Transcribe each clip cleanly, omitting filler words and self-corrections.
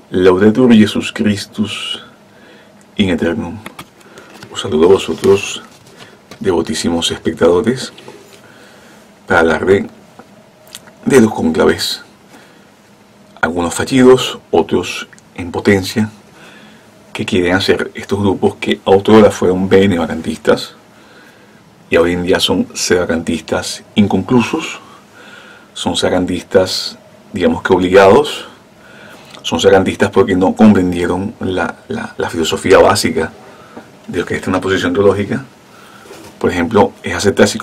Laudetur Jesus Christus in Eternum. Os saludo a vosotros, devotísimos espectadores, para hablar de los cónclaves, algunos fallidos, otros en potencia, que quieren hacer estos grupos que autora fueron benevacantistas y hoy en día son sedacantistas inconclusos, son sedacantistas, digamos que obligados, son sedacantistas porque no comprendieron la filosofía básica de lo que es una posición teológica. Por ejemplo, es aceptar, si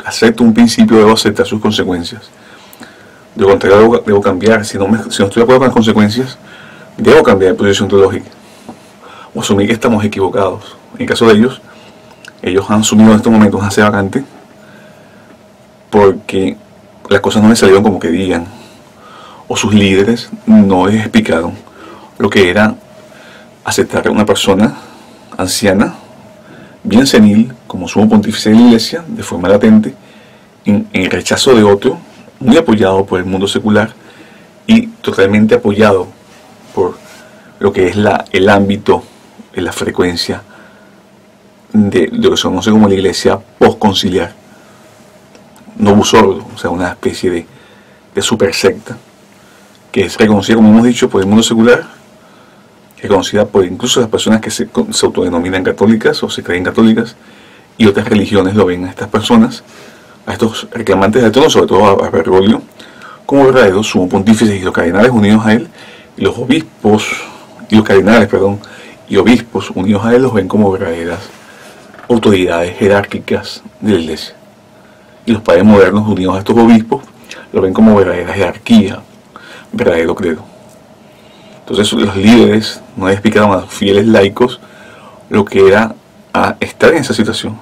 acepto un principio, debo aceptar sus consecuencias. De lo contrario, debo cambiar. Si no estoy de acuerdo con las consecuencias, debo cambiar de posición teológica o asumir que estamos equivocados. En el caso de ellos han asumido en estos momentos una sedacante porque las cosas no les salieron como querían, o sus líderes no les explicaron lo que era aceptar a una persona anciana, bien senil, como sumo pontífice de la Iglesia, de forma latente, en rechazo de otro, muy apoyado por el mundo secular y totalmente apoyado por lo que es el ámbito, la frecuencia de lo que se conoce como la Iglesia postconciliar, novus ordo, o sea, una especie de super secta, que es reconocida, como hemos dicho, por el mundo secular, reconocida por incluso las personas que se autodenominan católicas o se creen católicas, y otras religiones lo ven a estas personas, a estos reclamantes del trono, sobre todo a Bergoglio, como verdaderos sumo pontífices, y los cardenales unidos a él, y los obispos, y los cardenales, perdón, y obispos unidos a él los ven como verdaderas autoridades jerárquicas de la Iglesia. Y los padres modernos unidos a estos obispos lo ven como verdadera jerarquía, verdadero credo. Entonces los líderes no explicaron a los fieles laicos lo que era estar en esa situación.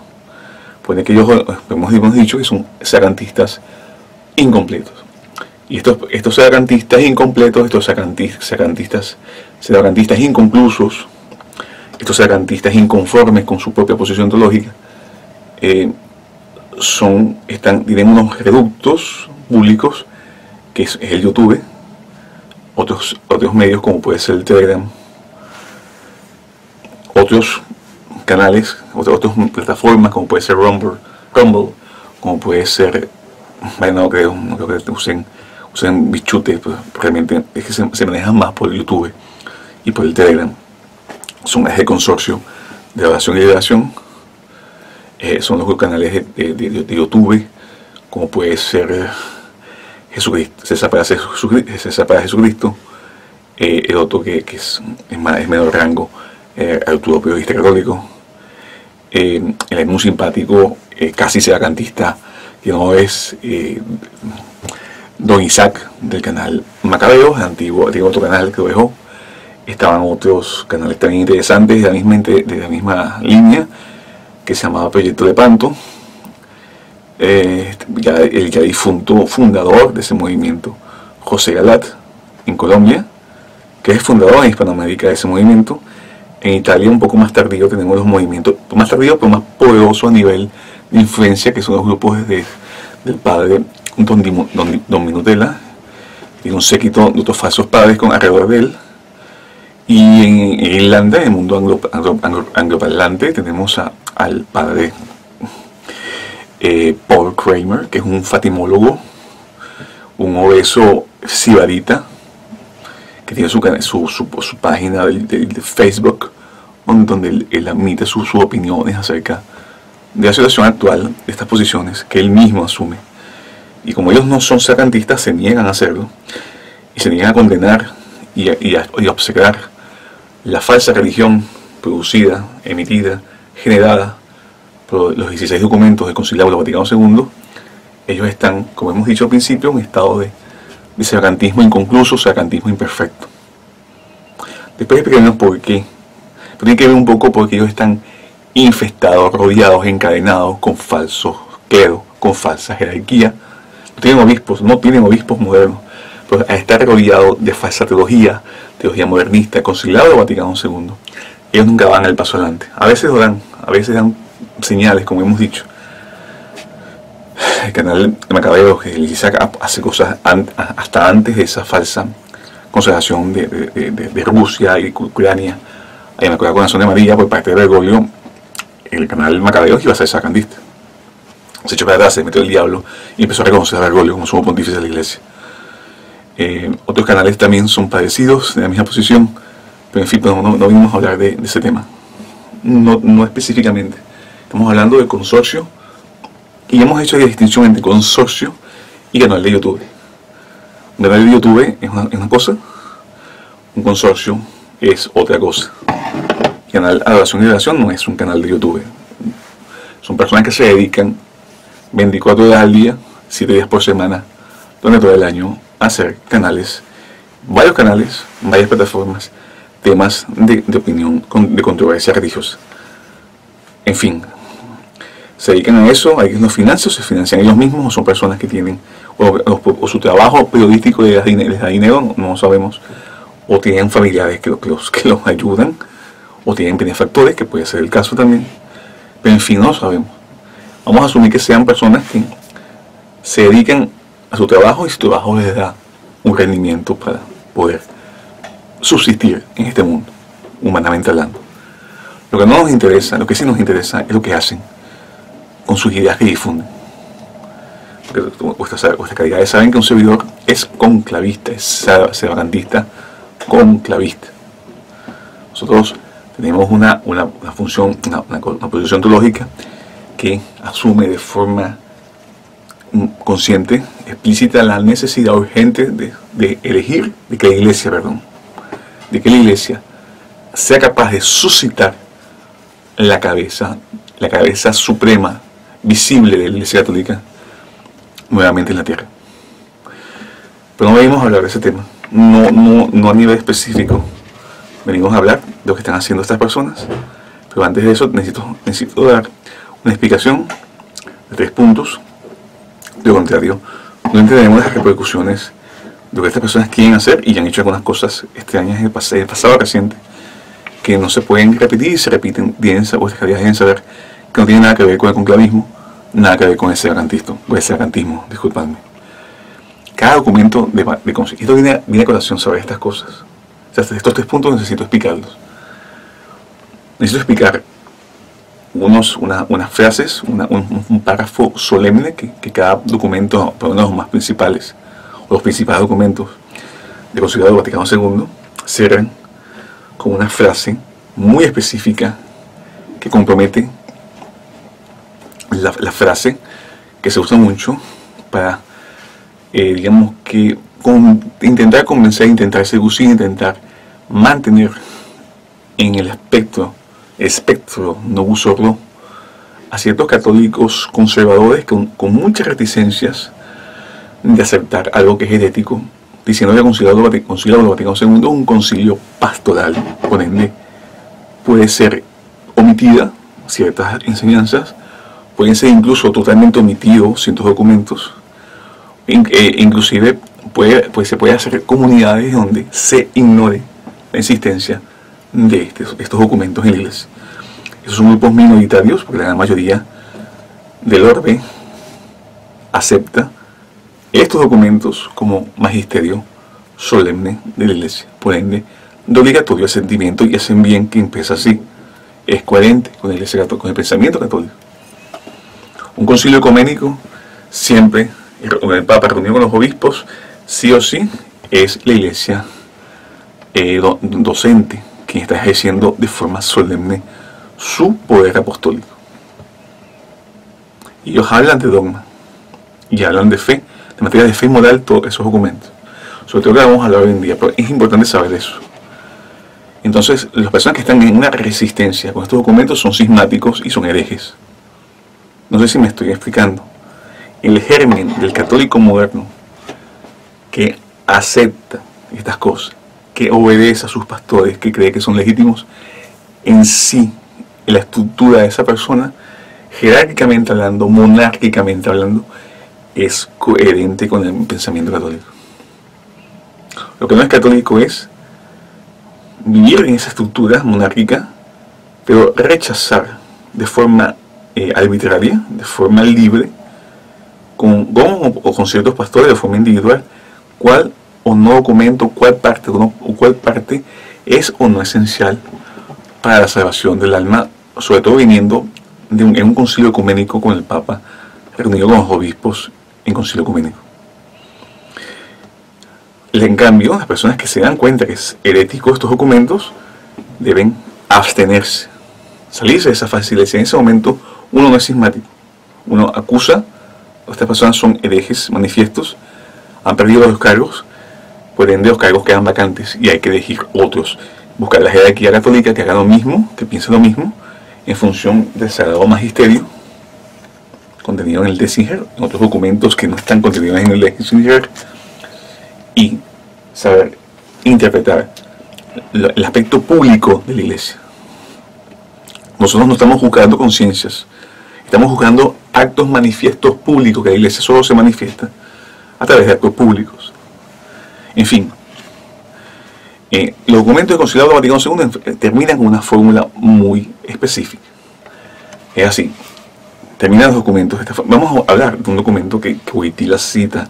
Pone que ellos, hemos dicho que son sedacantistas incompletos. Y estos sedacantistas incompletos, estos sedacantistas inconclusos, estos sedacantistas inconformes con su propia posición teológica, tienen unos reductos públicos, que es el YouTube, otros medios como puede ser el Telegram, otros canales, otras plataformas como puede ser Rumble, como puede ser, bueno, no creo que usen bichute, pues realmente es que se manejan más por el YouTube y por el Telegram. Son el consorcio de oración y liberación, son los canales de YouTube, como puede ser Jesucristo, César para Jesucristo, el otro que es menor rango, Arturo Periodista Católico, el muy simpático, casi sedacantista, que no es Don Isaac del canal Macabeo, tiene otro canal que lo dejó. Estaban otros canales también interesantes de la misma línea, que se llamaba Proyecto de Panto, el ya difunto fundador de ese movimiento, José Galat, en Colombia, que es fundador en Hispanoamérica de ese movimiento. En Italia, un poco más tardío, tenemos los movimientos, más tardío pero más poderosos a nivel de influencia, que son los grupos del padre Don Minutela, y un séquito de otros falsos padres alrededor de él. Y en Irlanda, en el mundo angloparlante, tenemos al padre Paul Kramer, que es un fatimólogo, un obeso sibarita, que tiene su página de Facebook, donde él admite sus opiniones acerca de la situación actual, de estas posiciones que él mismo asume. Y como ellos no son sedacantistas, se niegan a hacerlo, y se niegan a condenar y a obcecar la falsa religión producida, emitida, generada por los 16 documentos del Concilio Vaticano II. Ellos están, como hemos dicho al principio, en un estado de sedacantismo inconcluso, sedacantismo imperfecto. Después explicaremos por qué. Pero tiene que ver un poco porque ellos están infestados, rodeados, encadenados con falsos cleros, con falsa jerarquía. No tienen obispos modernos, pero al estar rodeados de falsa teología modernista, Concilio Vaticano II, ellos nunca van el paso adelante. A veces dan señales, como hemos dicho. El canal de Macabeo, que Isaac hace cosas hasta antes de esa falsa consideración de Rusia y Ucrania. Ahí me acuerdo con la zona amarilla por parte de Bergoglio, el canal Macabeos iba a ser sacandista. Se echó para atrás, se metió el diablo y empezó a reconocer a Bergoglio como sumo pontífice de la iglesia. Otros canales también son parecidos, de la misma posición, pero en fin, no vinimos a hablar de ese tema. No específicamente. Estamos hablando del consorcio y hemos hecho la distinción entre consorcio y canal de YouTube. Un canal de YouTube es una cosa, un consorcio es otra cosa. El canal Adoración y Liberación no es un canal de YouTube. Son personas que se dedican 24 horas al día, 7 días por semana, durante todo el año, a hacer canales, varias plataformas, temas de opinión, de controversia religiosa. En fin, se dedican a eso, hay los financian, se financian ellos mismos, o son personas que tienen, o su trabajo periodístico les da dinero, no sabemos, o tienen familiares que los ayudan, o tienen benefactores, que puede ser el caso también, pero en fin, no sabemos. Vamos a asumir que sean personas que se dedican a su trabajo y su trabajo les da un rendimiento para poder subsistir en este mundo, humanamente hablando. Lo que no nos interesa, lo que sí nos interesa es lo que hacen con sus ideas que difunden. Porque vuestras calidades saben que un servidor es conclavista, es separantista, conclavista. Nosotros tenemos una función, una posición teológica que asume de forma consciente, explícita, la necesidad urgente de elegir, de que la iglesia sea capaz de suscitar la cabeza suprema, visible de la Iglesia Católica, nuevamente en la tierra. Pero no venimos a hablar de ese tema, no a nivel específico. Venimos a hablar de lo que están haciendo estas personas, pero antes de eso necesito dar una explicación de 3 puntos. De lo contrario, no entendemos las repercusiones de lo que estas personas quieren hacer y ya han hecho algunas cosas extrañas en el pasado reciente que no se pueden repetir y se repiten. Vuestras calidades deben saber que no tiene nada que ver con el conclavismo, nada que ver con el separantismo, disculpadme. Cada documento de consejo viene a colación sobre estas cosas. O sea, estos 3 puntos necesito explicarlos. Necesito explicar unas frases, un párrafo solemne que cada documento, por uno de los más principales, o los principales documentos del Concilio del Vaticano II, cierran con una frase muy específica que compromete la frase que se usa mucho para, digamos que, intentar convencer, intentar seducir, intentar mantener en el espectro novus ordo a ciertos católicos conservadores con muchas reticencias de aceptar algo que es herético, diciendo que el Concilio del Vaticano II es un concilio pastoral, por ende puede ser omitida ciertas enseñanzas, pueden ser incluso totalmente omitidos ciertos documentos, inclusive se puede hacer comunidades donde se ignore la existencia de estos documentos en la iglesia. Esos son grupos minoritarios, porque la gran mayoría del orbe acepta estos documentos como magisterio solemne de la iglesia, por ende de obligatorio asentimiento, y hacen bien que empiece así, es coherente con la iglesia católica, con el pensamiento católico. Un concilio ecuménico siempre, el Papa reunido con los obispos, sí o sí es la iglesia docente quien está ejerciendo de forma solemne su poder apostólico. Y ellos hablan de dogma y hablan de fe, de materia de fe y moral, todos esos documentos. Sobre todo que vamos a hablar hoy en día, pero es importante saber eso. Entonces, las personas que están en una resistencia con estos documentos son cismáticos y son herejes. No sé si me estoy explicando. El germen del católico moderno que acepta estas cosas, que obedece a sus pastores, que cree que son legítimos, en sí, en la estructura de esa persona, jerárquicamente hablando, monárquicamente hablando, es coherente con el pensamiento católico. Lo que no es católico es vivir en esa estructura monárquica, pero rechazar de forma arbitraria, de forma libre, con ciertos pastores de forma individual, cuál o no documento, cuál parte es o no esencial para la salvación del alma, sobre todo viniendo en un concilio ecuménico con el Papa, reunido con los obispos en concilio ecuménico. En cambio, las personas que se dan cuenta que es herético estos documentos deben abstenerse, salirse de esa facilidad. En ese momento uno no es cismático, uno acusa, estas personas son herejes manifiestos, han perdido los cargos, por ende los cargos quedan vacantes y hay que elegir otros. Buscar la jerarquía católica que haga lo mismo, que piense lo mismo, en función del Sagrado Magisterio, contenido en el Déciger, en otros documentos que no están contenidos en el Déciger, y saber interpretar el aspecto público de la Iglesia. Nosotros no estamos juzgando conciencias, estamos juzgando actos manifiestos públicos, que la Iglesia solo se manifiesta a través de actos públicos. En fin, los documentos del Concilio Vaticano II terminan con una fórmula muy específica. Es así, terminan los documentos de esta forma. Vamos a hablar de un documento que Wojtyla cita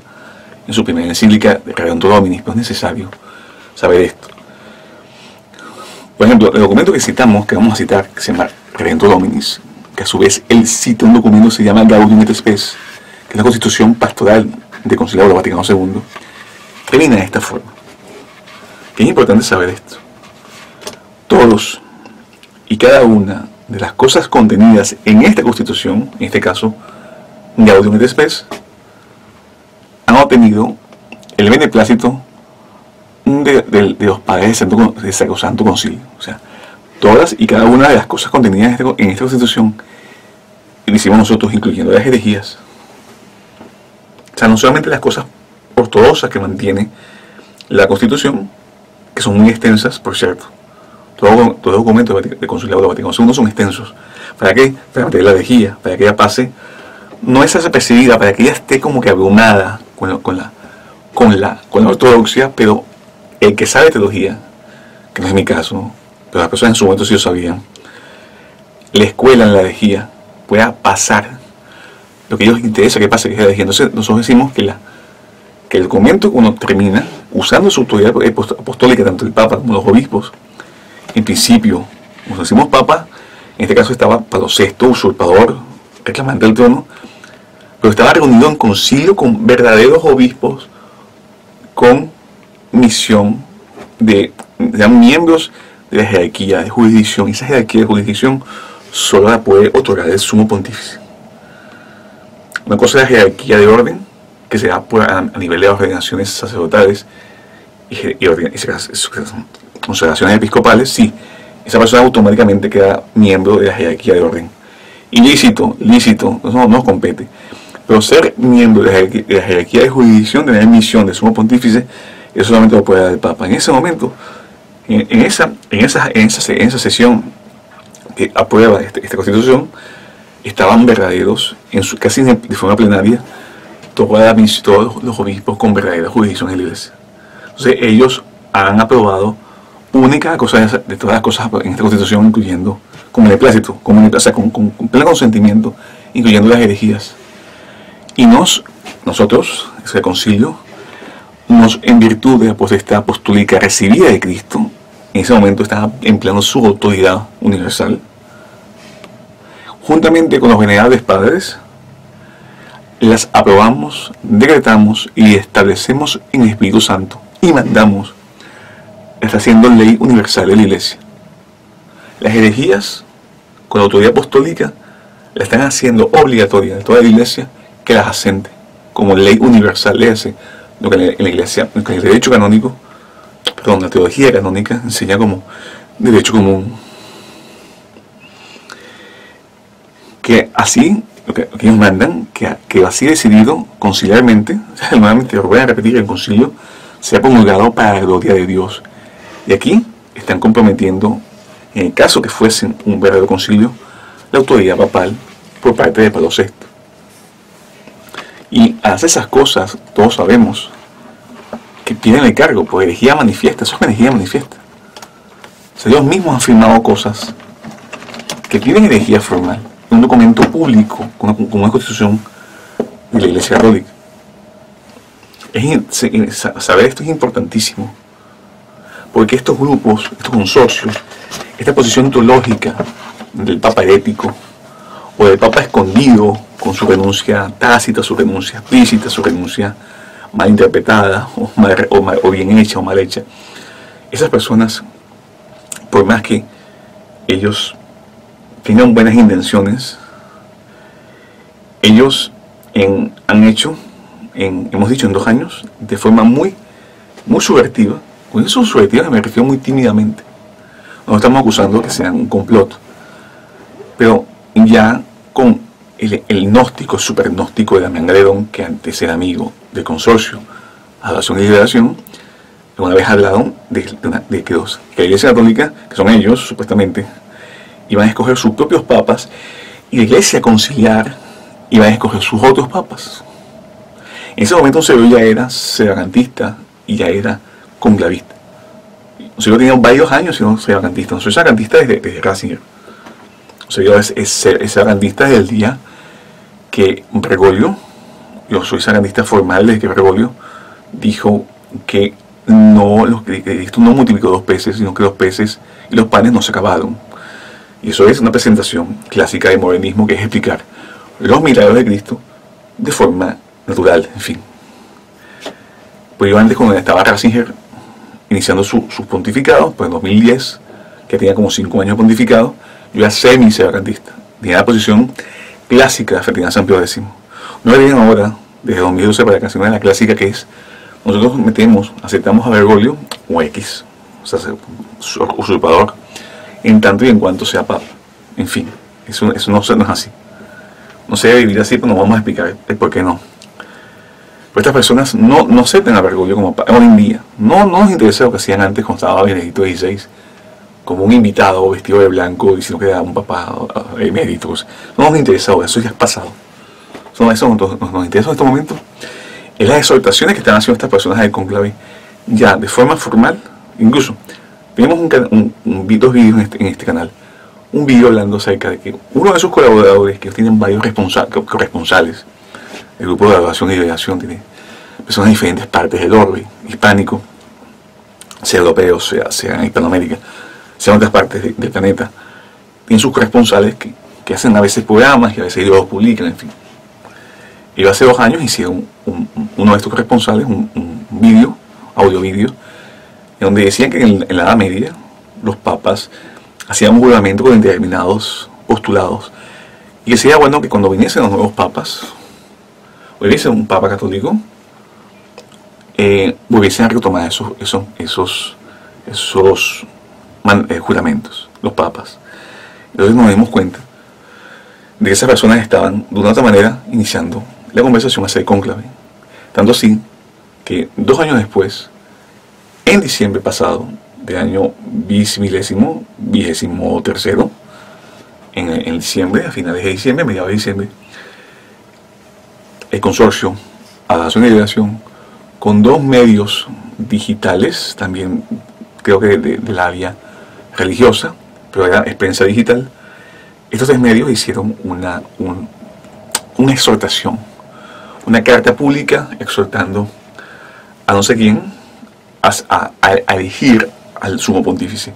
en su primera encíclica de Redemptor Hominis, pero es necesario saber esto. Por ejemplo, el documento que citamos, que vamos a citar, que se llama Redemptor Hominis, que a su vez él cita un documento que se llama Gaudium et Spes, que es la constitución pastoral del Concilio Vaticano II, termina de esta forma. Que es importante saber esto. Todos y cada una de las cosas contenidas en esta constitución, en este caso, Gaudium et Spes, han obtenido el beneplácito de los padres del Sacrosanto Concilio. O sea, todas y cada una de las cosas contenidas en esta constitución lo hicimos nosotros, incluyendo las herejías. O sea, no solamente las cosas ortodoxas que mantiene la Constitución, que son muy extensas, por cierto. Todos los documentos del Concilio Vaticano II son extensos. ¿Para qué? Para meter la herejía, para que ella pase, no es desapercibida, para que ella esté como que abrumada con la ortodoxia, pero el que sabe teología, que no es mi caso, pero las personas en su momento sí lo sabían, la escuela en la herejía pueda pasar lo que a ellos les interesa que pase, que es la herejía. Entonces nosotros decimos que el documento que uno termina usando su autoridad apostólica, tanto el Papa como los obispos, en principio, cuando decimos Papa, en este caso estaba Pablo VI, usurpador, reclamante del trono, pero estaba reunido en concilio con verdaderos obispos con misión de miembros de la jerarquía de jurisdicción, y esa jerarquía de jurisdicción solo la puede otorgar el sumo pontífice. Una cosa es la jerarquía de orden, que se da a nivel de ordenaciones sacerdotales y consagraciones episcopales. Sí, esa persona automáticamente queda miembro de la jerarquía de orden. Y lícito, no nos compete. Pero ser miembro de la jerarquía de jurisdicción, tener misión de sumo pontífice, eso solamente lo puede dar el Papa. En ese momento, en esa sesión que aprueba esta Constitución, estaban verdaderos, casi de forma plenaria, todos los obispos con verdadera jurisdicción en la Iglesia. Entonces ellos han aprobado única cosa de todas las cosas en esta Constitución, incluyendo con beneplácito, con pleno consentimiento, incluyendo las herejías. Y nosotros, ese concilio, en virtud de la potestad apostólica recibida de Cristo, en ese momento estaba empleando su autoridad universal, juntamente con los venerables padres, las aprobamos, decretamos y establecemos en el Espíritu Santo y mandamos. Está haciendo ley universal de la Iglesia. Las herejías, con la autoridad apostólica, la están haciendo obligatoria de toda la Iglesia que las asente como ley universal. Léase lo que en la Iglesia, en el derecho canónico, la teología canónica enseña como derecho común. Que así, lo que ellos mandan, que así decidido conciliarmente, o sea, nuevamente lo voy a repetir, el concilio sea promulgado para la gloria de Dios. Y aquí están comprometiendo, en el caso que fuese un verdadero concilio, la autoridad papal por parte de Pablo VI. Y hace esas cosas, todos sabemos, que tienen el cargo por herejía manifiesta. Eso es herejía manifiesta. O sea, ellos mismos han firmado cosas que tienen herejía formal, un documento público, como una constitución de la Iglesia Católica. Saber esto es importantísimo, porque estos grupos, estos consorcios, esta posición teológica del Papa herético o del Papa escondido con su renuncia tácita, su renuncia explícita, su renuncia mal interpretada o bien hecha o mal hecha, esas personas, por más que ellos tengan buenas intenciones, ellos han hecho, hemos dicho, en 2 años, de forma muy subvertiva. Con eso subvertiva me refiero muy tímidamente. No estamos acusando que sea un complot, pero ya con el gnóstico, super gnóstico de Damián Galedón, que antes era amigo del consorcio Adoración y Liberación, una vez hablaron de que la Iglesia Católica, que son ellos supuestamente, iban a escoger sus propios papas, y la Iglesia Conciliar iba a escoger sus otros papas. En ese momento un servidor ya era sedevacantista y ya era conclavista. Un servidor tenía varios años siendo sedevacantista. No soy sedevacantista desde Ratzinger. Un servidor es sedevacantista desde el día que Bergoglio, yo soy sedevacantista formal desde que Bergoglio dijo que Cristo no multiplicó 2 peces, sino que los peces y los panes no se acabaron. Y eso es una presentación clásica de modernismo, que es explicar los milagros de Cristo de forma natural, en fin. Pues yo antes, cuando estaba Ratzinger iniciando sus pontificados, pues en 2010, que tenía como 5 años de pontificado, yo era semi-sedevacantista. Tenía la posición clásica de Ferdinand San Pío X. No le digan ahora, desde 2012 para acá, sino de la clásica, que es: nosotros aceptamos a Bergoglio o X, o sea, usurpador, en tanto y en cuanto sea papa. En fin, eso no es así. No se debe vivir así, pero nos vamos a explicar el por qué no. Pero estas personas no aceptan a Bergoglio como papa. Hoy en día no nos interesa lo que hacían antes cuando estaba Benedicto XVI, como un invitado vestido de blanco diciendo que era un papa emérito. No nos interesa ahora, eso ya es pasado. Eso nos interesa en este momento es las exhortaciones que están haciendo estas personas del conclave, ya de forma formal. Incluso tenemos 2 vídeos en este canal. Un vídeo hablando acerca de que uno de sus colaboradores, que tienen varios corresponsales, el grupo de Adoración y Liberación tiene personas de diferentes partes del orbe hispánico, sea europeo, sea en Hispanoamérica, sea en otras partes del planeta, tienen sus corresponsales que hacen a veces programas y a veces ellos los publican, en fin. Y hace 2 años hicieron uno de estos corresponsales un vídeo, audio-vídeo, en donde decían que en la Edad Media los papas hacían un juramento con determinados postulados, y que sería bueno que cuando viniesen los nuevos papas, o viniese un papa católico, volviesen a retomar esos juramentos, los papas. Entonces nos dimos cuenta de que esas personas estaban de una u otra manera iniciando la conversación hacia el cónclave. Tanto así que 2 años después, en diciembre pasado, del año vigésimo tercero, en diciembre, a finales de diciembre, mediados de diciembre, el consorcio Adoración y Liberación, con 2 medios digitales, también creo que de la área religiosa, pero era prensa digital, estos 3 medios hicieron una exhortación, una carta pública exhortando a no sé quién a elegir al sumo pontífice,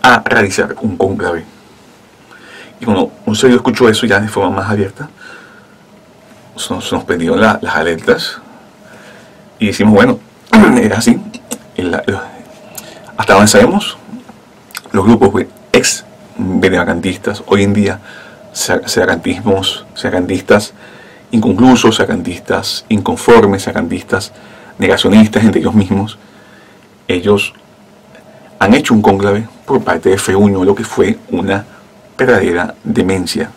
a realizar un cónclave. Y cuando un servidor escuchó eso ya de forma más abierta, se nos prendieron las alertas y decimos, bueno, era así. Hasta donde sabemos, los grupos ex benevacantistas, hoy en día sedacantistas inconclusos, sedacantistas inconformes, sedacantistas negacionistas entre ellos mismos, ellos han hecho un cónclave por parte de Frei Buñuelo, que fue una verdadera demencia.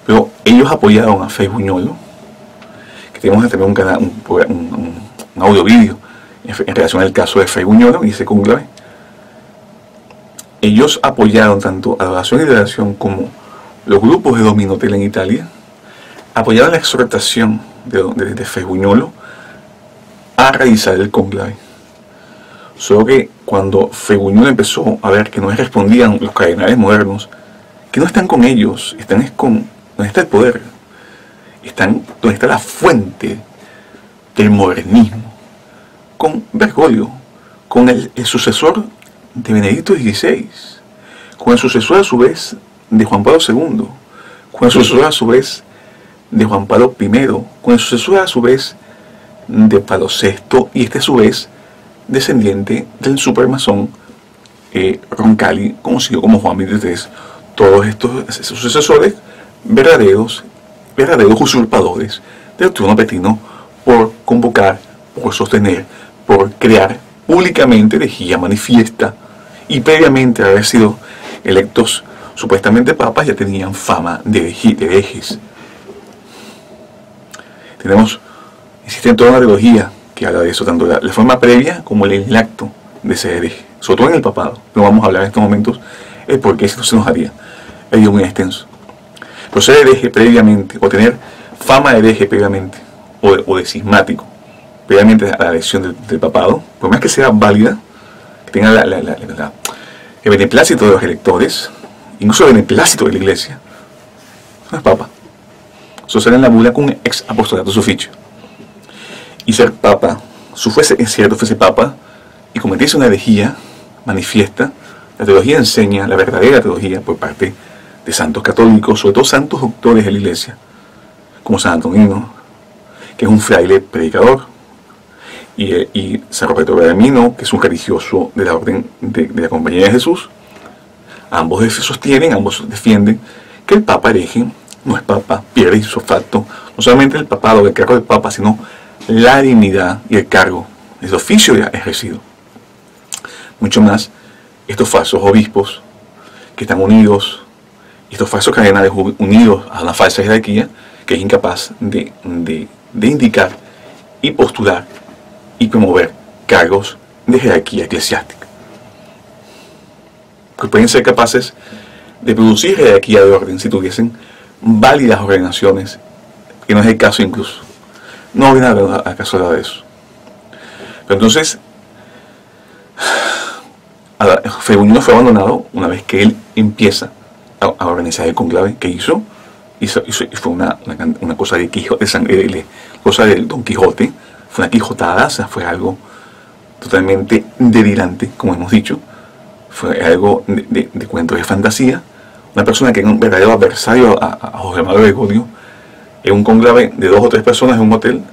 Pero ellos apoyaron a Frei Buñuelo, que tenemos también un audio-vídeo en relación al caso de Frei Buñuelo y ese cónclave. Ellos apoyaron tanto a Adoración y Liberación como los grupos de Dominotel en Italia, apoyaron la exhortación de Frei Buñuelo a realizar el cónclave. Solo que cuando Frei Buñuelo empezó a ver que no les respondían los cardenales modernos, que no están con ellos, están donde está el poder, están donde está la fuente del modernismo, con Bergoglio, con el sucesor de Benedicto XVI, con el sucesor a su vez de Juan Pablo II, con el sucesor a su vez de Juan Pablo I, con el sucesor a su vez de Pablo VI, y este a su vez descendiente del supermasón Roncalli, conocido como Juan XXIII. Todos estos sucesores verdaderos usurpadores del trono petrino, por convocar, por sostener, por crear públicamente herejía manifiesta, y previamente haber sido electos supuestamente papas, ya tenían fama de herejes. Existe toda una teología que habla de eso, tanto la forma previa como el acto de ser hereje, sobre todo en el papado. No vamos a hablar en estos momentos el por qué esto se nos haría, es muy extenso. Pero ser hereje previamente, o tener fama de hereje previamente, o de cismático previamente a la elección del papado, por más que sea válida, que tenga el beneplácito de los electores, incluso el beneplácito de la iglesia, no es papa. Eso será en la bula con un ex apostolato suficio. Y ser papa, si fuese cierto, fuese papa, y cometiese una herejía manifiesta, la teología enseña, la verdadera teología por parte de santos católicos, sobre todo santos doctores de la iglesia, como San Antonino, que es un fraile predicador, y San Roberto Bellarmino, que es un religioso de la orden de la Compañía de Jesús. Ambos sostienen, ambos defienden que el papa hereje no es papa, pierde su facto, no solamente el papado, el cargo del papa, sino la dignidad y el cargo, el oficio ya ejercido. Mucho más, estos falsos obispos que están unidos, estos falsos cardenales unidos a una falsa jerarquía que es incapaz de indicar y postular y promover cargos de jerarquía eclesiástica, que pueden ser capaces de producir jerarquía de orden si tuviesen válidas ordenaciones, que no es el caso incluso. No viene a caso de eso. Pero entonces, Fray fue abandonado una vez que él empieza a organizar el conclave que hizo, y fue una cosa de Quijote, cosa del Don Quijote, fue una quijotada, o sea, fue algo totalmente delirante, como hemos dicho, fue algo de cuentos de fantasía. Una persona que era un verdadero adversario a Jorge Amado Bergoglio, en un conclave de 2 o 3 personas en un hotel,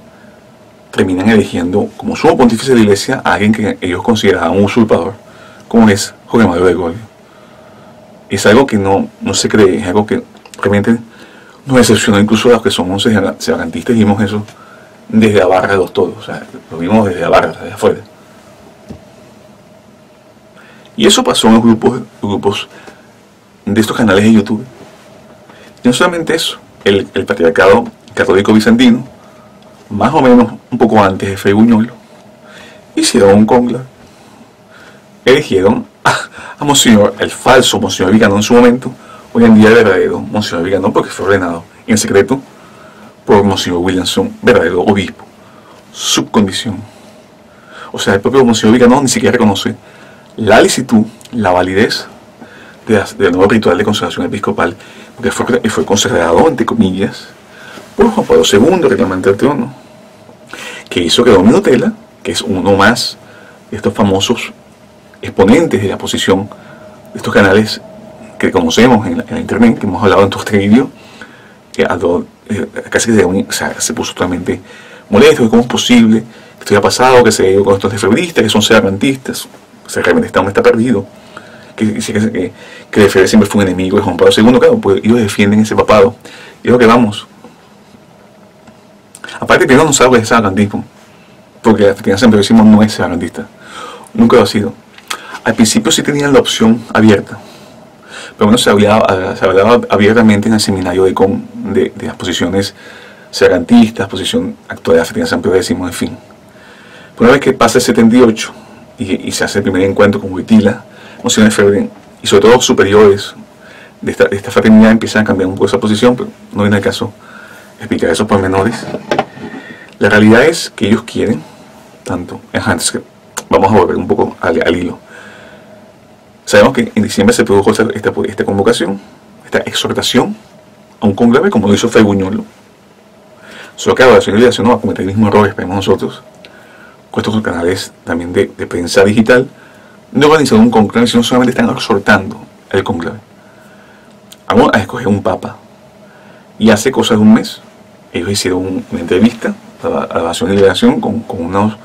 terminan eligiendo como sumo pontífice de la iglesia a alguien que ellos consideraban un usurpador, como es Jorge Amado Bergoglio. Es algo que no se cree, es algo que realmente nos decepcionó incluso a los que somos separantistas, y vimos eso desde la barra de los todos, o sea, lo vimos desde la barra, desde afuera. Y eso pasó en los grupos de estos canales de YouTube. Y no solamente eso, el patriarcado católico bizantino, más o menos un poco antes de Fray Buñuelo, hicieron un conclave, eligieron a Monseñor, el falso Monseñor Vigano en su momento, hoy en día el verdadero Monseñor Vigano, porque fue ordenado en secreto por Monseñor Williamson, verdadero obispo, subcondición. O sea, el propio Monseñor Vigano ni siquiera reconoce la licitud, la validez del nuevo ritual de consagración episcopal, porque fue consagrado, entre comillas, por Juan Pablo II, reclamante del trono, que hizo que Domino Tella, que es uno más de estos famosos exponentes de la posición de estos canales que conocemos en la internet, que hemos hablado en todo este vídeo, casi se puso totalmente molesto, cómo es posible que esto haya pasado, que se con estos defebristas, que son separantistas, realmente está perdido, que dice que Lefebvre siempre fue un enemigo de Juan Pablo II, claro, pues ellos defienden ese papado, y es lo que vamos. Aparte que no sabe que es separantismo, porque la Fraternidad Semperovísimo no es separantista, nunca lo ha sido. Al principio sí tenían la opción abierta, pero bueno, se hablaba abiertamente en el seminario de las posiciones separantistas, posición actual de la Fraternidad Semperovísimo, en fin. Pero una vez que pasa el 78 y se hace el primer encuentro con Wojtyla, Monseñor Lefebvre, y sobre todo los superiores de esta fraternidad empiezan a cambiar un poco esa posición, pero no viene al caso explicar esos pormenores. La realidad es que ellos quieren tanto, antes que vamos a volver un poco al hilo. Sabemos que en diciembre se produjo esta convocación, esta exhortación a un conclave, como lo hizo Fray Buñuelo. Solo que ahora la Iglesia no va a cometer el mismo error, esperemos nosotros, estos son canales también de prensa digital, no organizan un conclave, sino solamente están exhortando el conclave. Vamos a escoger un papa. Y hace cosas de un mes, ellos hicieron una entrevista a la Nación y Liberación con unos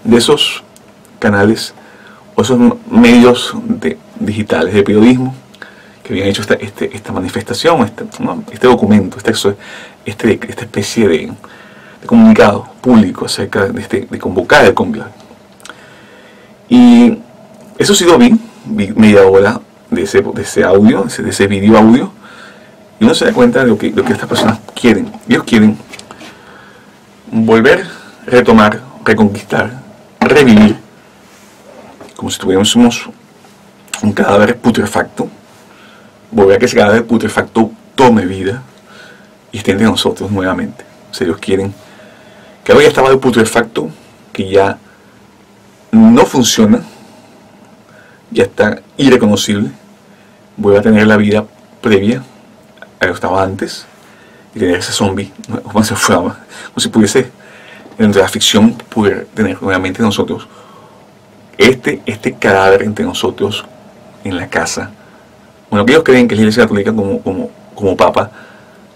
de esos canales o esos medios digitales de periodismo que habían hecho esta manifestación, este documento, esta especie de comunicado público acerca de convocar el conclave. Y eso sí lo vi media hora de ese audio, de ese video audio, y uno se da cuenta de lo que estas personas quieren. Ellos quieren volver, retomar, reconquistar, revivir, como si tuviésemos un cadáver putrefacto, volver a que ese cadáver putrefacto tome vida y esté entre nosotros nuevamente. O sea, ellos quieren que ahora ya estaba el putrefacto, que ya no funciona, ya está irreconocible, vuelve a tener la vida previa a lo que estaba antes, y tener ese zombie, como si pudiese, dentro de la ficción, poder tener nuevamente nosotros este cadáver entre nosotros en la casa. Bueno, que ellos creen que es la Iglesia Católica como Papa,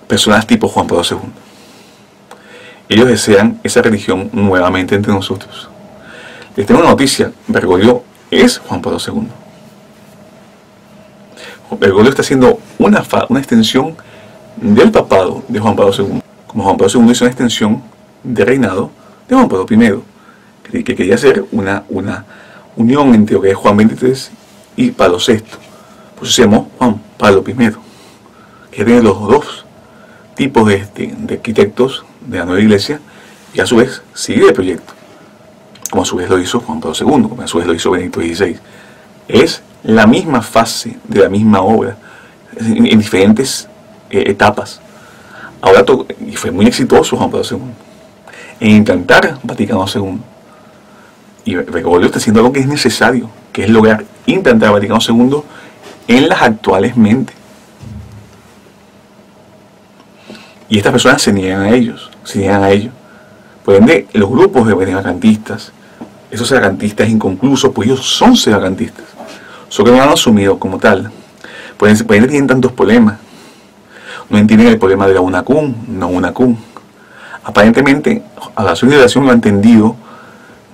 personas tipo Juan Pablo II. Ellos desean esa religión nuevamente entre nosotros. Les tengo una noticia: Bergoglio es Juan Pablo II. Bergoglio está haciendo una extensión del papado de Juan Pablo II, como Juan Pablo II hizo una extensión de reinado de Juan Pablo I, que quería hacer una unión entre lo que es Juan XXIII y Pablo VI. Por eso se llamó Juan Pablo I, que tiene los dos tipos de arquitectos de la nueva iglesia, y a su vez sigue el proyecto, como a su vez lo hizo Juan Pablo II, como a su vez lo hizo Benedicto XVI. Es la misma fase de la misma obra, en diferentes etapas. Ahora y fue muy exitoso Juan Pablo II en implantar Vaticano II. Y Bergoglio está haciendo algo que es necesario, que es lograr implantar Vaticano II en las actuales mentes. Y estas personas se niegan a ello. Por ende, los grupos de sedevacantistas, esos sedevacantistas inconclusos, pues ellos son sedevacantistas, solo que no lo han asumido como tal. Por ende tienen tantos problemas. No entienden el problema de la UNACUM, no UNACUM. Aparentemente, a la Nación y Liberación lo han entendido,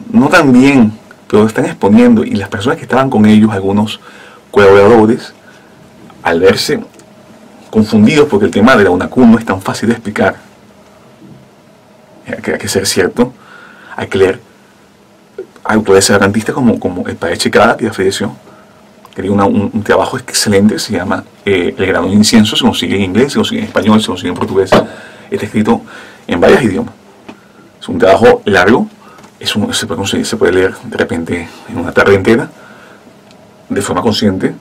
no tan bien, pero lo están exponiendo, y las personas que estaban con ellos, algunos colaboradores, al verse confundidos, porque el tema de la UNACUM no es tan fácil de explicar, hay que ser cierto, hay que leer autores sedevacantistas como el padre Checada, que ya falleció, que tiene un trabajo excelente, se llama El grano de incienso, se consigue en inglés, se consigue en español, se consigue en portugués, está escrito en varios idiomas. Es un trabajo largo, se puede leer de repente en una tarde entera, de forma consciente,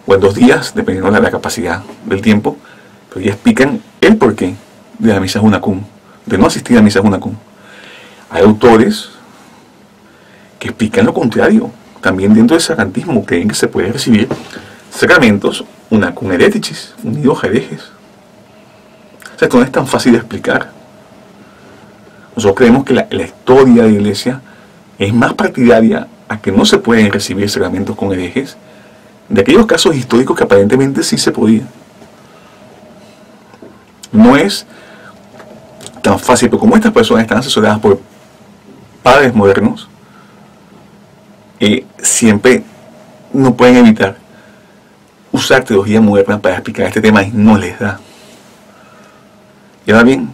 o en 2 días, dependiendo de la capacidad del tiempo, pero ya explican el porqué de la misa UNACUM, de no asistir a la misa UNACUM. Hay autores que explican lo contrario. También dentro del sacrantismo creen que se puede recibir sacramentos UNACUM hereticis, unidos herejes. O sea, esto no es tan fácil de explicar. Nosotros creemos que la historia de la Iglesia es más partidaria a que no se pueden recibir sacramentos con herejes, de aquellos casos históricos que aparentemente sí se podía. No es tan fácil, pero como estas personas están asesoradas por padres modernos, siempre no pueden evitar usar teología moderna para explicar este tema, y no les da. Y ahora bien,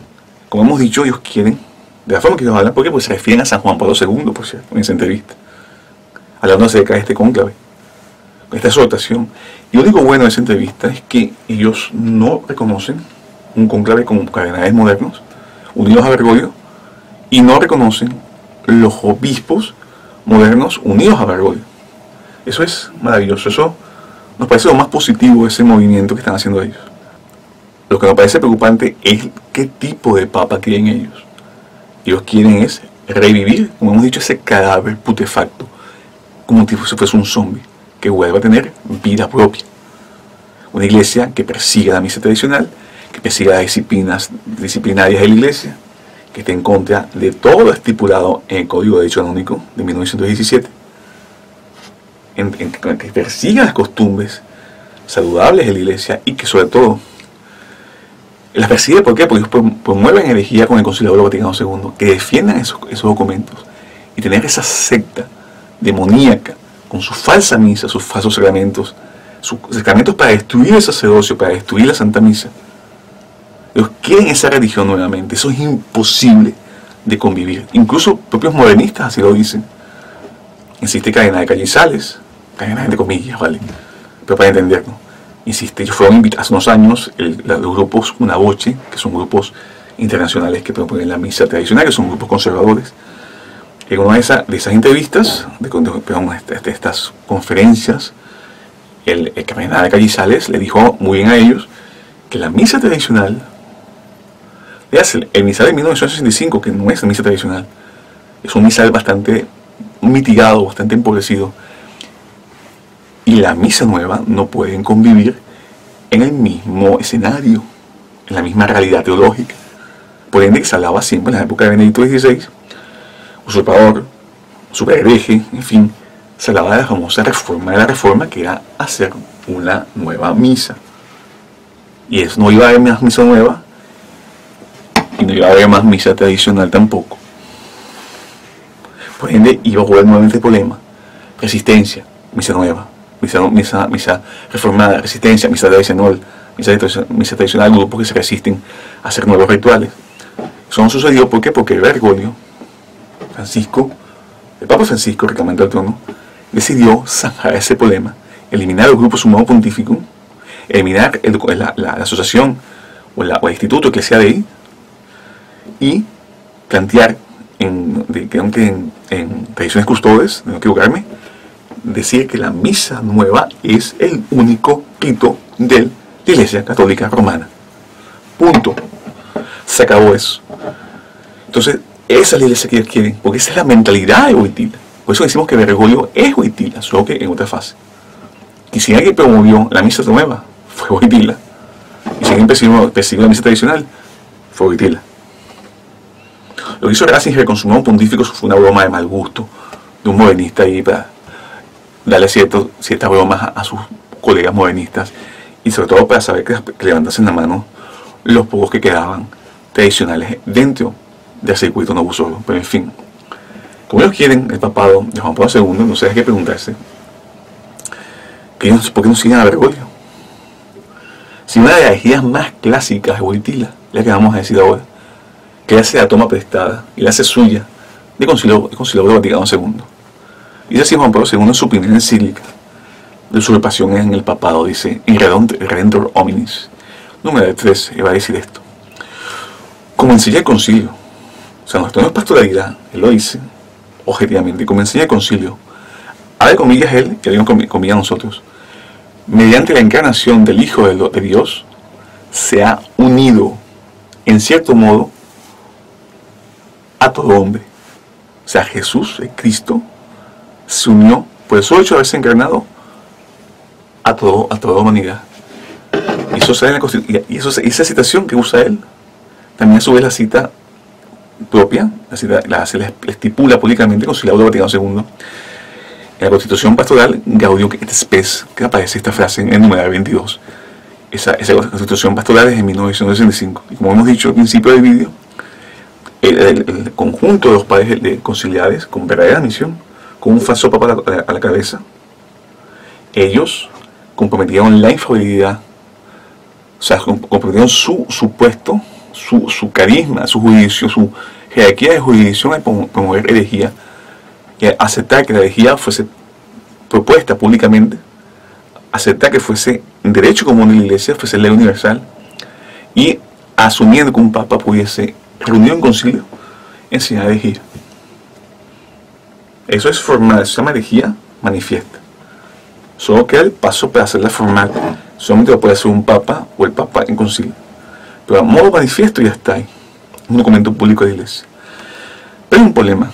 como hemos dicho, ellos quieren, de la forma que ellos hablan, porque pues se refieren a San Juan Pablo II, por cierto, en esa entrevista, hablando acerca de este cónclave, esta exhortación. Y lo único bueno de esa entrevista es que ellos no reconocen un cónclave con cardenales modernos unidos a Bergoglio, y no reconocen los obispos modernos unidos a Bergoglio. Eso es maravilloso. Eso nos parece lo más positivo de ese movimiento que están haciendo ellos. Lo que nos parece preocupante es qué tipo de papa quieren ellos. Ellos quieren es revivir, como hemos dicho, ese cadáver putrefacto, como si fuese un zombie, que vuelva a tener vida propia. Una iglesia que persiga la misa tradicional, que persiga las disciplinas disciplinarias de la iglesia, que esté en contra de todo lo estipulado en el Código de Derecho Canónico de 1917, que persiga las costumbres saludables de la Iglesia y que sobre todo las persigue. ¿Por qué? Porque ellos promueven herejía con el Concilio Vaticano II, que defiendan esos documentos, y tener esa secta demoníaca con su falsa misa, sus falsos sacramentos para destruir el sacerdocio, para destruir la Santa Misa. Ellos quieren esa religión nuevamente. Eso es imposible de convivir. Incluso propios modernistas así lo dicen. Insiste Cadena de Callizales, cadena de comillas, ¿vale? Pero para entenderlo. Insiste, ellos fueron invitados hace unos años, los grupos Una Voce, que son grupos internacionales que proponen la misa tradicional, que son grupos conservadores. En una de esas entrevistas, de estas conferencias, el cardenal de Callizales le dijo muy bien a ellos que la misa tradicional, el misal de 1965, que no es la misa tradicional, es un misal bastante mitigado, bastante empobrecido, y la misa nueva no pueden convivir en el mismo escenario, en la misma realidad teológica. Por ende, que se hablaba siempre en la época de Benedicto XVI, usurpador, superhereje, en fin, se hablaba de la famosa reforma, que era hacer una nueva misa. Y eso no iba a haber más misa nueva, y no iba a haber más misa tradicional tampoco. Por ende, iba a jugar nuevamente el problema. Resistencia, misa nueva, misa reformada, resistencia, misa tradicional, misa tradicional, grupos que se resisten a hacer nuevos rituales. Eso no sucedió, ¿por qué? Porque Bergoglio, el Papa Francisco, reclamante al trono, decidió zanjar ese problema, eliminar el grupo Summo Pontificum, eliminar la asociación o el instituto eclesial de ahí, y plantear en tradiciones custodes, de no equivocarme, decir que la misa nueva es el único rito de la Iglesia Católica Romana. Punto. Se acabó eso. Entonces, esa es la iglesia que ellos quieren, porque esa es la mentalidad de Wojtyla. Por eso decimos que Bergoglio es Wojtyla, solo que en otra fase. Y si alguien promovió la misa nueva, fue Wojtyla. Y si alguien persiguió la misa tradicional, fue Wojtyla. Lo que hizo Ratzinger con su nuevo pontífico fue una broma de mal gusto, de un modernista ahí para darle ciertas bromas a sus colegas modernistas, y sobre todo para saber que levantasen la mano los pocos que quedaban tradicionales dentro del circuito Novus Ordo. Pero en fin, como ellos quieren el papado de Juan Pablo II, no sé, hay que preguntarse ¿por qué no siguen a Bergoglio? Si una de las ideas más clásicas de Wojtyla, la que vamos a decir ahora, que hace la toma prestada y la hace suya del Concilio Vaticano II. Y así Juan Pablo II en su primera encíclica de usurpación en el papado dice: in Redentor Hominis, número 3, va a decir esto: como enseña el concilio, o sea, nuestro no es pastoralidad, él lo dice objetivamente, como enseña el concilio, abre comillas él, y abrimos comillas nosotros, mediante la encarnación del Hijo de Dios, se ha unido, en cierto modo, a todo hombre. O sea, Jesús, el Cristo, se unió, por el solo hecho de haberse encarnado, a toda la humanidad. Y eso sale en la Constitución, y esa citación que usa él, también a su vez la cita propia, la estipula públicamente con el Vaticano II. En la Constitución Pastoral Gaudium et Spes, que aparece esta frase en el numeral 22. Esa Constitución Pastoral es de 1965. Y como hemos dicho al principio del vídeo, el conjunto de los padres conciliares con verdadera misión, con un falso papa a la cabeza, ellos comprometieron la infalibilidad, o sea, comprometieron su puesto, su carisma, su juicio, su jerarquía de jurisdicción al promover herejía, y aceptar que la herejía fuese propuesta públicamente, aceptar que fuese derecho común de la Iglesia, fuese ley universal, y asumiendo que un papa pudiese, reunido en concilio, enseñar herejía. Eso es formal, eso se llama herejía manifiesta. Solo queda el paso para hacerla formal. Solamente lo puede hacer un papa o el papa en concilio. Pero a modo manifiesto ya está ahí. Un documento público de la Iglesia. Pero hay un problema.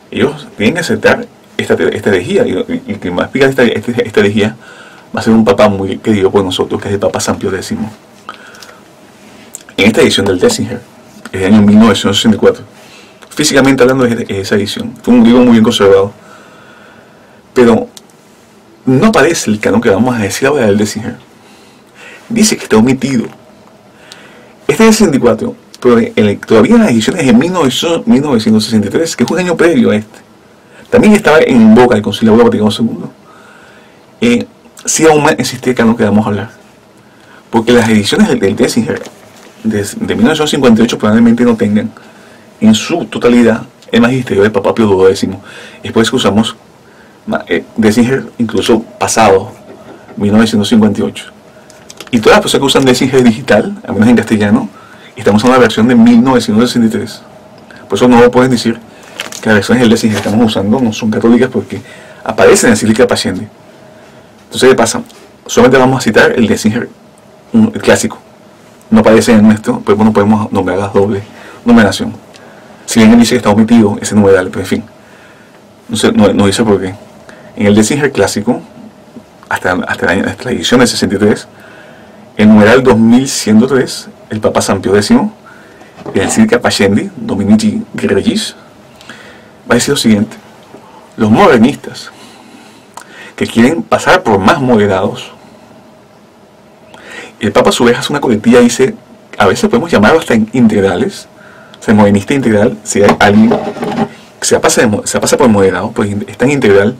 Ellos tienen que aceptar esta herejía. Y quien va a explicar esta herejía va a ser un papa muy querido por nosotros, que es el Papa San Pío X. En esta edición del Dessinger, es del año 1964. Físicamente hablando es esa edición. Fue un libro muy bien conservado. Pero no aparece el canon que vamos a decir ahora del Dessinger. Dice que está omitido. Este es del 64, pero todavía en las ediciones de 1963, que es un año previo a este, también estaba en boca del Concilio Vaticano II. Sí aún existía el canon que vamos a hablar. Porque las ediciones del Dessinger de 1958 probablemente no tengan en su totalidad el magisterio del Papa Pío XII. Es por eso que usamos Dessinger incluso pasado 1958. Y todas las personas que usan Dessinger digital, al menos en castellano, estamos en la versión de 1963. Por eso no pueden decir que las versiones del Dessinger que estamos usando no son católicas, porque aparecen en la Encíclica Pascendi. Entonces, ¿qué pasa? Solamente vamos a citar el Dessinger, el clásico. No aparece en el nuestro, pero no podemos nombrar la doble numeración. Si bien él dice que está omitido ese numeral, pero en fin, no dice por qué. En el Dessinger clásico, hasta la edición del 63, el numeral 2103, el Papa San Pío X, en la Encíclica Pascendi, Dominici Gregis, va a decir lo siguiente: los modernistas que quieren pasar por más moderados, el Papa a su vez hace una coletilla y dice, a veces podemos llamarlo hasta integrales. O sea, modernista integral, si hay alguien que se pasa por moderado, pues es tan integral,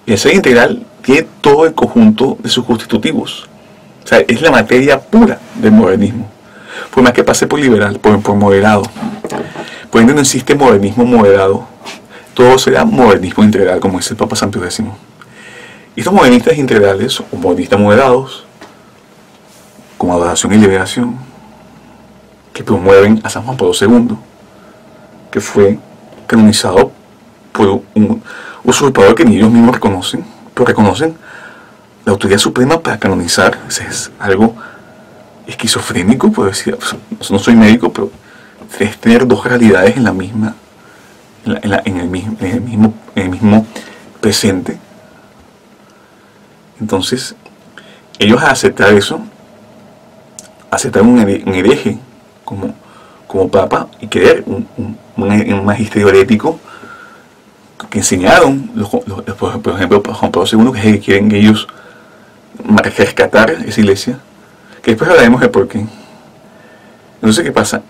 y al ser integral tiene todo el conjunto de sus constitutivos. O sea, es la materia pura del modernismo. Por más que pase por liberal, por moderado. Por ende no existe modernismo moderado. Todo será modernismo integral, como dice el Papa San Pío X. Y estos modernistas integrales, o modernistas moderados, como Adoración y Liberación, que promueven a San Juan Pablo II, que fue canonizado por un usurpador que ni ellos mismos reconocen, pero reconocen la autoridad suprema para canonizar. Es algo esquizofrénico, puedo decir. No soy médico, pero es tener dos realidades en la misma, en el mismo presente. Entonces, ellos al aceptar eso, aceptar un hereje como papa y querer un magisterio herético que enseñaron, por ejemplo, Juan Pablo II, que quieren ellos rescatar esa iglesia, que después hablaremos de por qué. Entonces, ¿qué pasa?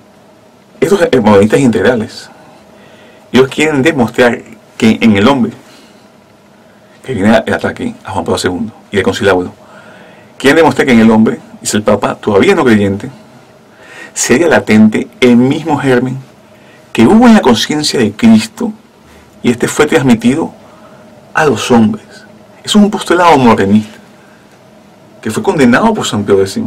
Estos modernistas integrales, ellos quieren demostrar que en el hombre, que viene el ataque a Juan Pablo II y el concilio, quieren demostrar que en el hombre, dice el Papa, todavía no creyente, sería latente el mismo germen que hubo en la conciencia de Cristo, y este fue transmitido a los hombres. Es un postulado modernista que fue condenado por San Pío X,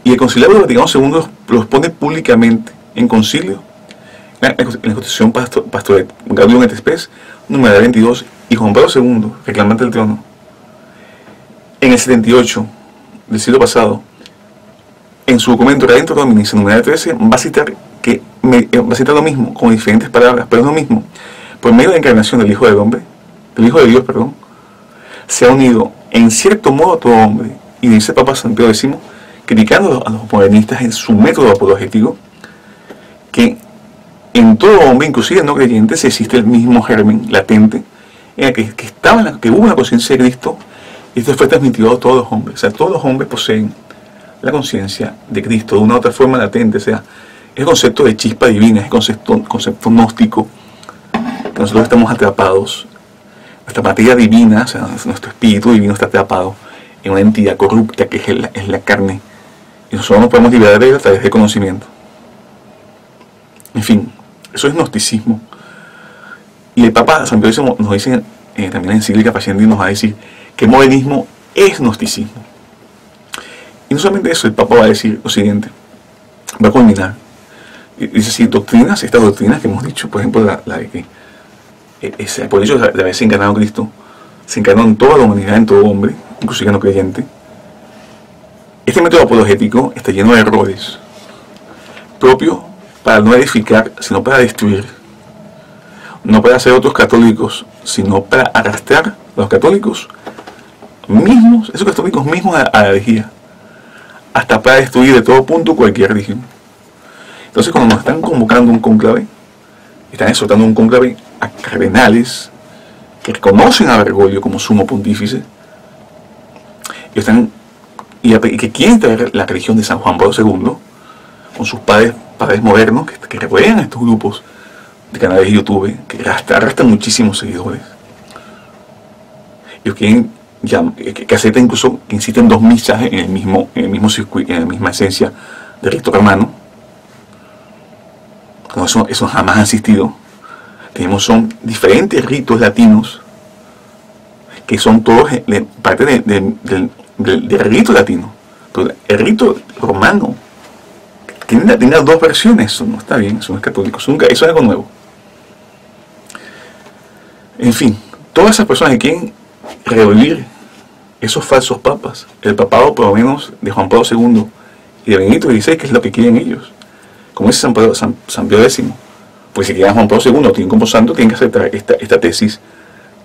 y el Concilio Vaticano II los pone públicamente en concilio, en la Constitución Pastoral Gaudium et Spes, número 22, y Juan Pablo II, reclamante del trono, en el 78 del siglo pasado, en su documento Redentor Domini, número 13, va a citar lo mismo, con diferentes palabras, pero es lo mismo. Por medio de la encarnación del Hijo de Dios, se ha unido en cierto modo a todo hombre. Y dice el Papa San Pío X, criticando a los modernistas en su método apologético, que en todo hombre, inclusive no creyentes, existe el mismo germen latente, en el que hubo una conciencia de Cristo, y esto fue transmitido a todos los hombres. O sea, todos los hombres poseen la conciencia de Cristo de una u otra forma latente. O sea, el concepto de chispa divina, es el concepto gnóstico, que nosotros estamos atrapados, nuestra materia divina, o sea, nuestro espíritu divino está atrapado en una entidad corrupta que es la carne, y nosotros nos podemos liberar de ella a través del conocimiento. En fin, eso es gnosticismo. Y el Papa San Pío X nos dice también en la Encíclica Pascendi, nos va a decir que el modernismo es gnosticismo. Y no solamente eso, el Papa va a decir lo siguiente, va a culminar. Dice así, estas doctrinas que hemos dicho, por ejemplo, la de que por el hecho de haberse encarnado Cristo, se encarnó en toda la humanidad, en todo hombre, inclusive no creyente. Este método apologético está lleno de errores, propio para no edificar, sino para destruir. No para hacer otros católicos, sino para arrastrar a los católicos mismos, esos católicos mismos a la herejía, hasta para destruir de todo punto cualquier religión. Entonces, cuando nos están convocando un cónclave, están exhortando un cónclave a cardenales que reconocen a Bergoglio como sumo pontífice y que quieren traer la religión de San Juan Pablo II con sus padres modernos que repudian a estos grupos de canales de YouTube que arrastran muchísimos seguidores. Ellos quieren que acepten incluso que insisten dos misas en el mismo circuito, en la misma esencia del rito romano. Eso jamás ha existido. Son diferentes ritos latinos que son todos parte del rito latino. Pero el rito romano tiene dos versiones. Eso no está bien, eso no es católico, eso es algo nuevo. En fin, todas esas personas que quieren revivir esos falsos papas, el papado por lo menos de Juan Pablo II y de Benedicto XVI, que es lo que quieren ellos, como dice San Pío X, pues si quieren Juan Pablo II, tienen como santo, tienen que aceptar esta tesis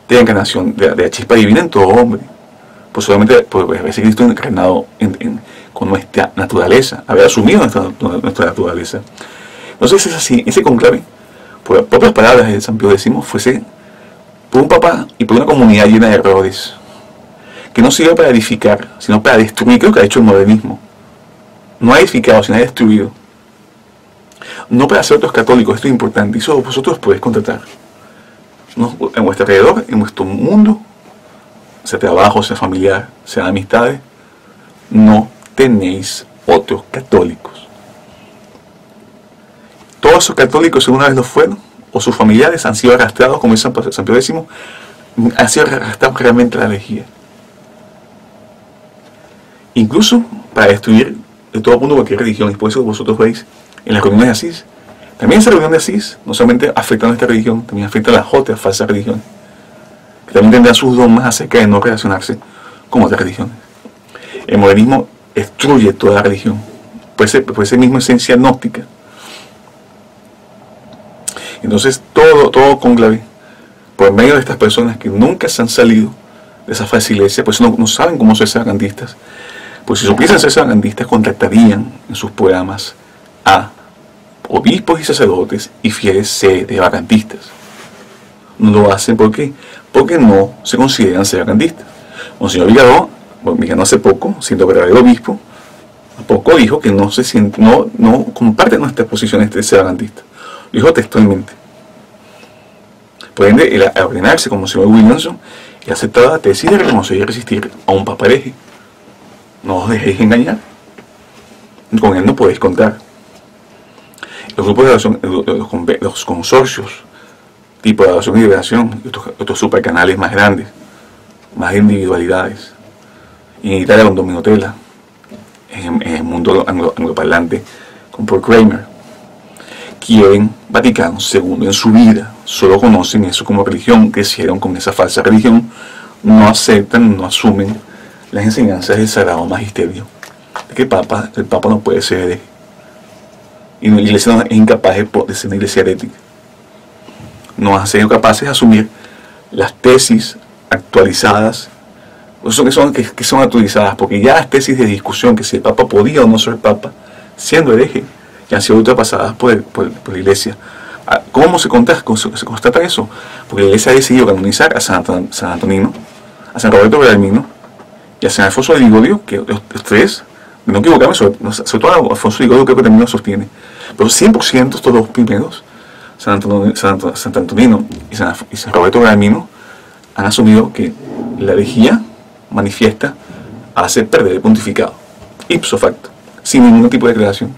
de la encarnación, de la chispa divina en todo hombre. Pues solamente pues, ese Cristo encarnado con nuestra naturaleza, haber asumido nuestra naturaleza. Entonces es así, ese conclave, por las propias palabras de San Pío X, fuese por un papa y por una comunidad llena de errores, que no sirve para edificar, sino para destruir, que es lo que ha hecho el modernismo. No ha edificado, sino ha destruido. No para ser otros católicos, esto es importante, y eso vosotros podéis contratar. En vuestro alrededor, en vuestro mundo, sea trabajo, sea familiar, sea amistades, no tenéis otros católicos. Todos esos católicos alguna vez lo fueron, o sus familiares han sido arrastrados, como dice San Pío X, han sido arrastrados realmente a la herejía. Incluso para destruir de todo mundo cualquier religión, y por eso vosotros veis en las reuniones de Asís. También esa reunión de Asís no solamente afecta a nuestra religión, también afecta a las otras falsas religiones, que también tendrán sus dogmas acerca de no relacionarse con otras religiones. El modernismo destruye toda la religión, por esa misma esencia gnóstica. Entonces todo cónclave, por medio de estas personas que nunca se han salido de esa falsa iglesia, pues no saben cómo ser sargandistas. Pues si supiesen ser sargandistas, contactarían en sus programas a obispos y sacerdotes y fieles sedevacantistas. No lo hacen porque no se consideran sedevacantistas. Monseñor Vigadó hace poco, siendo verdadero obispo, a poco dijo que no comparte nuestras posiciones de sedevacantistas. Lo dijo textualmente. Por ende, al ordenarse como Monseñor Williamson, y aceptado la tesis de reconocer y resistir a un papa hereje. No os dejéis engañar. Con él no podéis contar. Los grupos de oración, los consorcios, tipo de oración y liberación, otros supercanales más grandes, más individualidades. Y en Italia con Dominotella, en el mundo angloparlante con Paul Kramer, quieren Vaticano II en su vida, solo conocen eso como religión, crecieron con esa falsa religión, no aceptan, no asumen las enseñanzas del Sagrado Magisterio, de que el Papa no puede ser hereje. Y la iglesia no es incapaz de ser una iglesia herética. No han sido capaces de asumir las tesis actualizadas, que son actualizadas, porque ya las tesis de discusión que si el Papa podía o no ser Papa, siendo hereje, ya han sido ultrapasadas por la iglesia. ¿Cómo se constata eso? Porque la iglesia ha decidido canonizar a San Antonino, a San Roberto Bellarmino y a San Alfonso de Ligorio, que los tres, de no equivocarme, sobre todo Alfonso de Ligorio creo que también lo sostiene, pero 100% estos dos primeros, San Antonino y San Roberto Bellarmino, han asumido que la herejía manifiesta hace perder el pontificado, ipso facto, sin ningún tipo de declaración.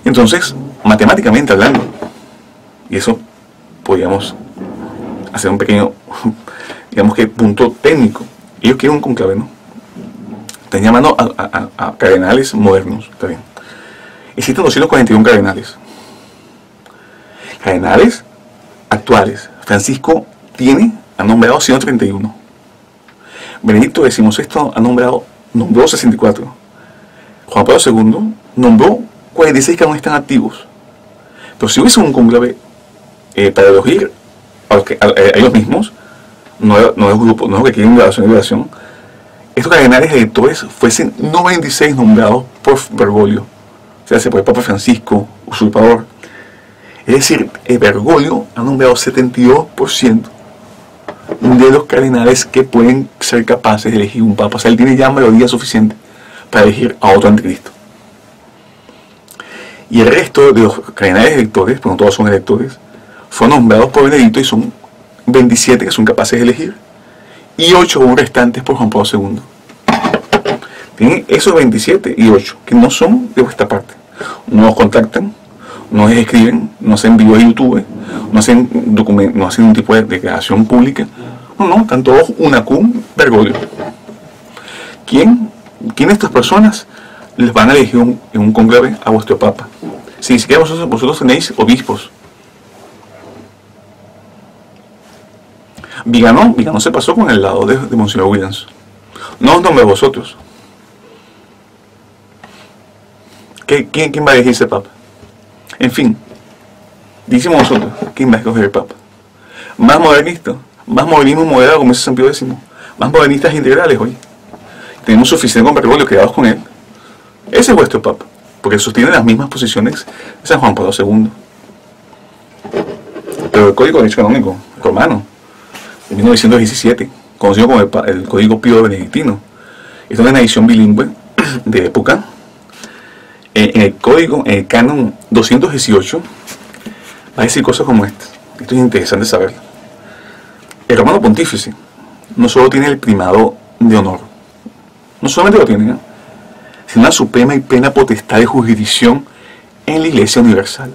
Entonces, matemáticamente hablando, y eso podríamos hacer un pequeño, digamos que punto técnico, ellos quieren un conclave, ¿no? Están llamando a cardenales modernos, está bien. Existen 241 cardenales. Cardenales actuales. Francisco ha nombrado 131. Benedicto XVI nombró 64. Juan Pablo II nombró 46 que aún están activos. Pero si hubiese un conclave para elegir a ellos mismos, no los grupos, no los que quieren liberación y liberación, estos cardenales electores fuesen 96 nombrados por Bergoglio, se hace por el Papa Francisco, usurpador. Es decir, Bergoglio ha nombrado 72% de los cardenales que pueden ser capaces de elegir un papa. O sea, él tiene ya mayoría suficiente para elegir a otro anticristo. Y el resto de los cardenales electores, porque no todos son electores, fueron nombrados por Benedicto y son 27 que son capaces de elegir. Y 8 restantes por Juan Pablo II. Tienen esos 27 y 8 que no son de vuestra parte. No los contactan, no les escriben, no hacen videos de YouTube, no hacen un tipo de declaración pública. No, están todos unacum Bergoglio. ¿Quién de estas personas les van a elegir en un conclave a vuestro papa? Si ni siquiera vosotros tenéis obispos. Vigano se pasó con el lado de Monseñor Williams. No os nombre vosotros. ¿Quién va a elegir ese papa? En fin, decimos nosotros, ¿quién va a escoger el papa? Más modernista, más modernismo moderado como dice San Pío X, más modernistas integrales hoy. Tenemos suficiente con Bergoglio creados con él. Ese es vuestro papa, porque sostiene las mismas posiciones de San Juan Pablo II. Pero el Código de Derecho Canónico romano, de 1917, conocido como el Código Pío Benedictino, es una edición bilingüe de época. En el canon 218, va a decir cosas como estas. Esto es interesante saberlo. El romano pontífice no solo tiene el primado de honor, no solamente lo tiene, sino la suprema y plena potestad de jurisdicción en la Iglesia Universal.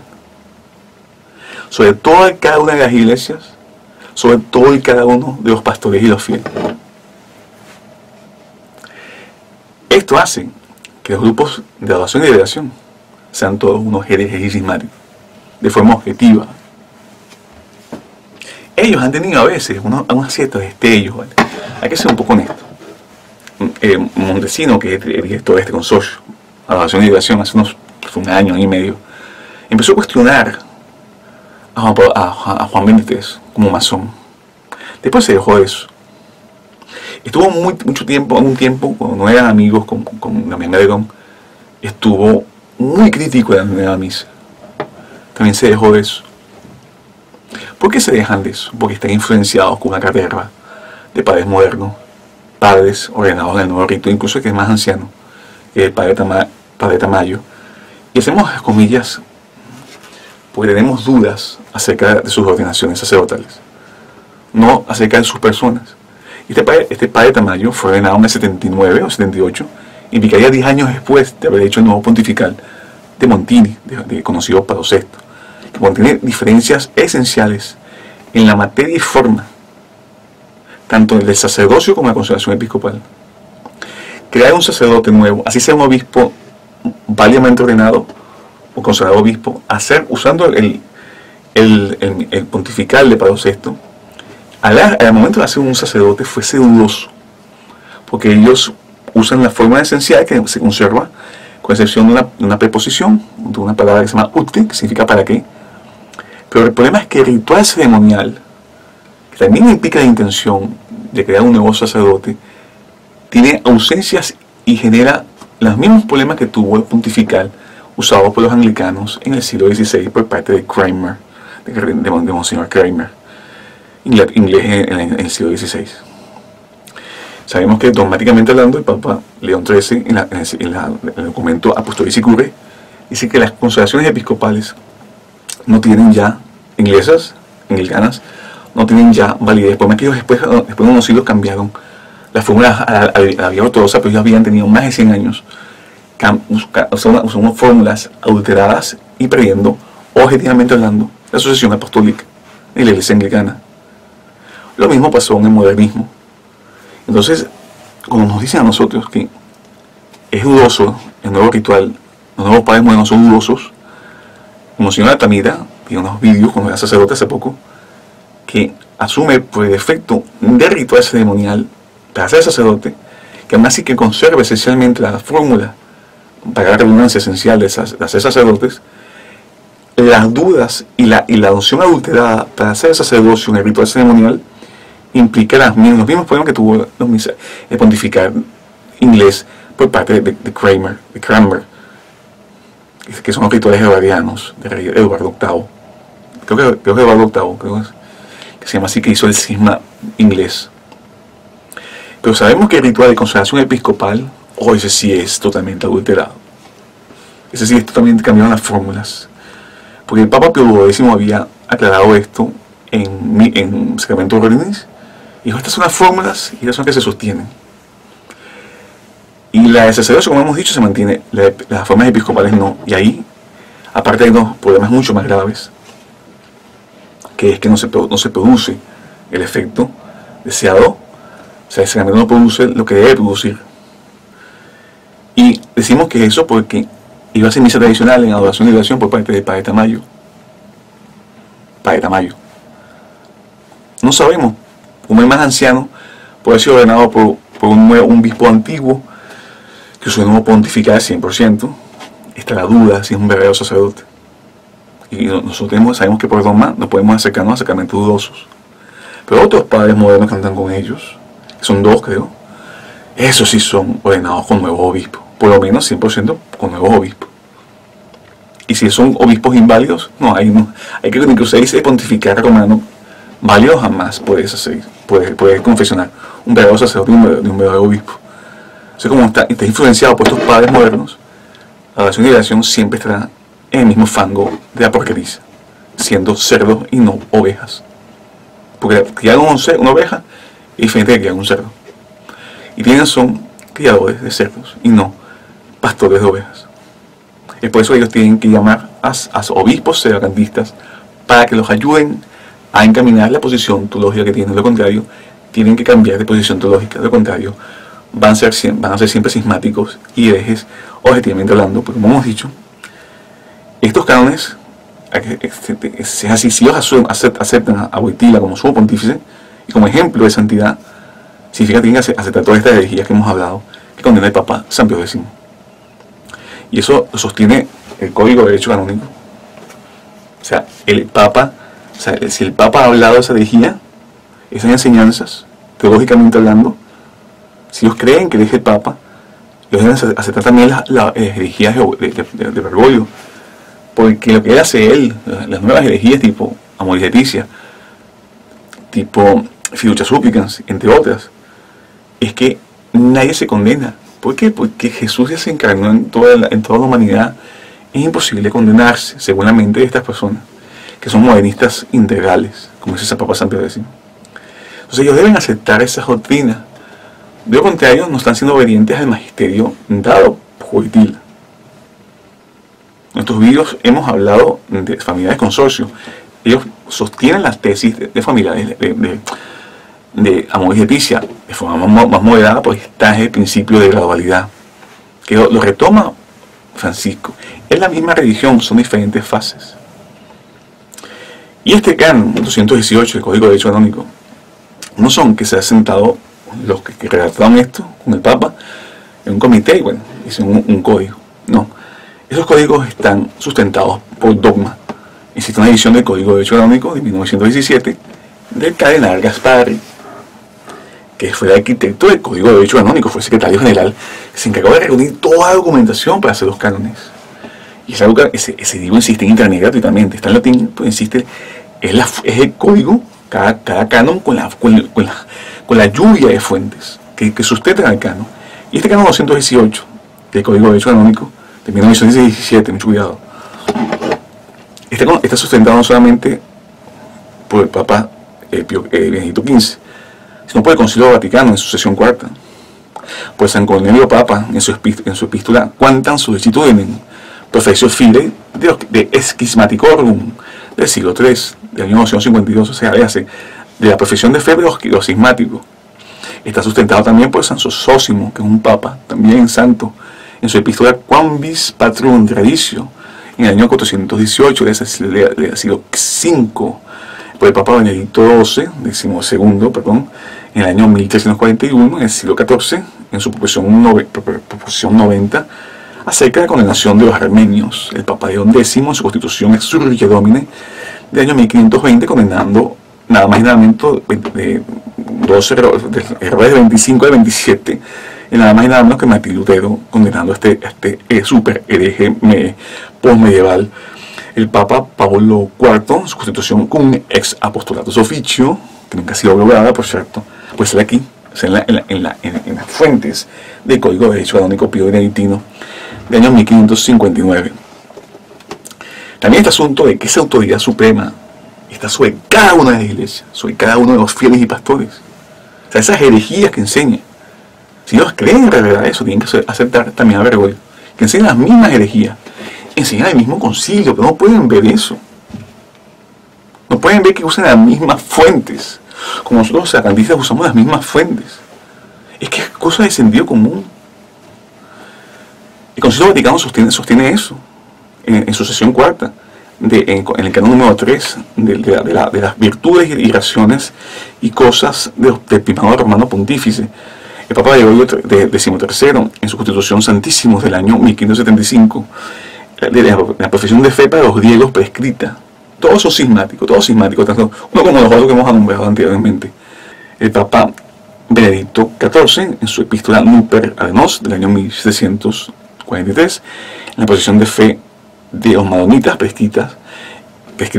Sobre toda y cada una de las iglesias, sobre todo y cada uno de los pastores y los fieles. Esto hace que los grupos de adoración y de veneración sean todos unos herejes y cismáticos, de forma objetiva. Ellos han tenido a veces unos ciertos destellos, ¿vale? Hay que ser un poco honesto. Montesino, que es el director de este consorcio, Adoración y Veneración, hace un año y medio, empezó a cuestionar a Juan XXIII como masón. Después se dejó de eso. Estuvo mucho tiempo, cuando no eran amigos con Damián Galerón, estuvo muy crítico de la nueva misa. También se dejó de eso. ¿Por qué se dejan de eso? Porque están influenciados con una carrera de padres modernos, padres ordenados en el nuevo rito, incluso que es más anciano que el padre Tamayo. Y hacemos comillas porque tenemos dudas acerca de sus ordenaciones sacerdotales, no acerca de sus personas. Este padre Tamayo fue ordenado en el 79 o 78, y picaría 10 años después de haber hecho el nuevo pontifical de Montini, de conocido Pablo VI, que contiene diferencias esenciales en la materia y forma, tanto del sacerdocio como la consagración episcopal. Crear un sacerdote nuevo, así sea un obispo válidamente ordenado o consagrado obispo, usando el pontifical de Pablo VI, al momento de hacer un sacerdote fuese dudoso, porque ellos usan la forma esencial que se conserva, con excepción de una preposición, de una palabra que se llama uti, que significa para qué. Pero el problema es que el ritual ceremonial, que también implica la intención de crear un nuevo sacerdote, tiene ausencias y genera los mismos problemas que tuvo el pontifical usado por los anglicanos en el siglo XVI por parte de Cranmer, de Monseñor Cranmer, inglés en el siglo XVI. Sabemos que dogmáticamente hablando, el Papa León XIII, en el documento Apostolicis Curae, dice que las consagraciones episcopales no tienen ya, anglicanas, no tienen ya validez, por más que ellos después de unos siglos cambiaron las fórmulas a la vía ortodoxa, pero ellos habían tenido más de 100 años son fórmulas adulteradas y perdiendo, objetivamente hablando, la sucesión apostólica en la Iglesia anglicana. Lo mismo pasó en el modernismo. Entonces, cuando nos dicen a nosotros que es dudoso el nuevo ritual, los nuevos padres modernos son dudosos, como señora Tamira, tiene unos vídeos cuando era sacerdote hace poco, que asume por defecto del ritual ceremonial para ser sacerdote, que además sí que conserva esencialmente la fórmula para la redundancia esencial de ser sacerdotes, las dudas y la adopción adulterada para hacer sacerdocio en el ritual ceremonial implica los mismos problemas que tuvo el pontifical inglés por parte de Cranmer, que son los rituales eduardianos de rey Eduardo VIII. Creo que Eduardo VIII, que se llama así, que hizo el cisma inglés. Pero sabemos que el ritual de consagración episcopal, ese sí es totalmente adulterado. Ese sí es totalmente cambiaron las fórmulas. Porque el Papa Pío X había aclarado esto en Sacramento Ordinis. Y dijo, estas son las fórmulas y estas son las que se sostienen. Y la de sacerdocio, como hemos dicho, se mantiene. Las formas episcopales no. Y ahí, aparte de unos problemas mucho más graves, que es que no se produce el efecto deseado. O sea, el sacramento no produce lo que debe producir. Y decimos que eso porque iba a ser misa tradicional en adoración y oración por parte de Padre Tamayo. Padre Tamayo. No sabemos. Un hombre más anciano puede ser ordenado por un obispo antiguo que su nuevo pontificar al 100%. Está la duda si es un verdadero sacerdote. Y nosotros sabemos que por dogma no podemos acercarnos a sacramentos dudosos. Pero otros padres modernos que andan con ellos, que son dos creo, esos sí son ordenados con nuevos obispos. Por lo menos 100% con nuevos obispos. Y si son obispos inválidos, hay que incluso dice pontificar romano válido jamás puedes confesionar un verdadero sacerdote de un verdadero obispo. O sea, como está influenciado por estos padres modernos, la oración y la oración siempre estará en el mismo fango de la porqueriza, siendo cerdos y no ovejas. Porque criar una oveja es diferente de criar un cerdo. Y son criadores de cerdos y no pastores de ovejas. Es por eso que ellos tienen que llamar a obispos sedevacantistas para que los ayuden a encaminar la posición teológica que tienen. De lo contrario, tienen que cambiar de posición teológica. De lo contrario, van a ser siempre cismáticos y herejes, objetivamente hablando. Porque como hemos dicho, estos cánones, es así, si ellos aceptan a Wojtyla como sumo pontífice y como ejemplo de santidad, significa que tienen que aceptar todas estas herejías que hemos hablado, que condena el Papa San Pío X. Y eso lo sostiene el Código de Derecho Canónico. O sea, si el Papa ha hablado de esa herejía, esas enseñanzas, teológicamente hablando, si ellos creen que es el Papa, ellos deben aceptar también las herejías de Bergoglio. Porque lo que hace las nuevas herejías tipo Amoris Laetitia, tipo Fiducia Supplicans, entre otras, es que nadie se condena. ¿Por qué? Porque Jesús ya se encarnó en toda la humanidad. Es imposible condenarse, según la mente de estas personas, que son modernistas integrales, como dice el Papa San Pío X. Entonces ellos deben aceptar esas doctrinas. De lo contrario, no están siendo obedientes al magisterio dado por Wojtyla. En estos vídeos hemos hablado de familiares consorcio. Ellos sostienen las tesis de familiares de Amoris Laetitia de forma más moderada, pues está el principio de gradualidad, que lo retoma Francisco. Es la misma religión, son diferentes fases. Y este canon 218 del Código de Derecho Canónico no son que se han sentado los que redactaron esto con el Papa en un comité y bueno, hicieron un código. No, esos códigos están sustentados por dogma. Existe una edición del Código de Derecho Canónico de 1917 del cardenal Gasparri, que fue el arquitecto del Código de Derecho Canónico, fue el secretario general, que se encargó de reunir toda la documentación para hacer los cánones. Y es algo que ese libro existe en internet gratuitamente, está en latín, pues insiste, es el código, cada canon con la lluvia de fuentes que sustentan al canon. Y este canon 218 del Código de Derecho Canónico de 1917, mucho cuidado, está sustentado no solamente por el Papa Benedicto XV, sino por el Concilio Vaticano en su sesión cuarta, por San Cornelio Papa en su epístola Quantam Sollicitudinem Professio Fidei de Schismaticorum del siglo III, del año 952, o sea, de la profesión de fe de los cismáticos. Está sustentado también por San Sósimo, que es un papa, también santo, en su epístola Quam Vis Patrum Traditio, en el año 418 del siglo V, por el Papa Benedicto XII, en el año 1341, en el siglo XIV, en su proposición 90, acerca de la condenación de los armenios. El Papa León X, en su constitución Exsurge Domine, del año 1520, condenando nada más y nada menos de errores de 25 al 27, y nada más y nada menos que Martín Lutero, condenando a este super hereje postmedieval, el Papa Pablo IV, en su constitución con un ex apostolatus officio, que nunca ha sido lograda, por cierto, pues sale aquí, en las fuentes del Código de Derecho Canónico Pío Benedictino de año 1559. También este asunto de que esa autoridad suprema está sobre cada una de las iglesias, sobre cada uno de los fieles y pastores. O sea, esas herejías que enseñan, si ellos creen en realidad eso, tienen que aceptar también a Bergoglio, que enseñan las mismas herejías, enseñan el mismo concilio, pero no pueden ver eso. No pueden ver que usan las mismas fuentes, como nosotros los sacramentistas usamos las mismas fuentes. Es que es cosa de sentido común. El Concilio Vaticano sostiene eso en su sesión cuarta, en el canon número 3, de las virtudes y razones y cosas del primado romano pontífice. El Papa Gregorio XIII, en su Constitución Santísimos del año 1575, la profesión de fe para los griegos prescrita. Todos son cismáticos, tanto uno como los otros que hemos nombrado anteriormente. El Papa Benedicto XIV, en su epístola Nuper Adenos del año 1743, en la profesión de fe de los maronitas prescrita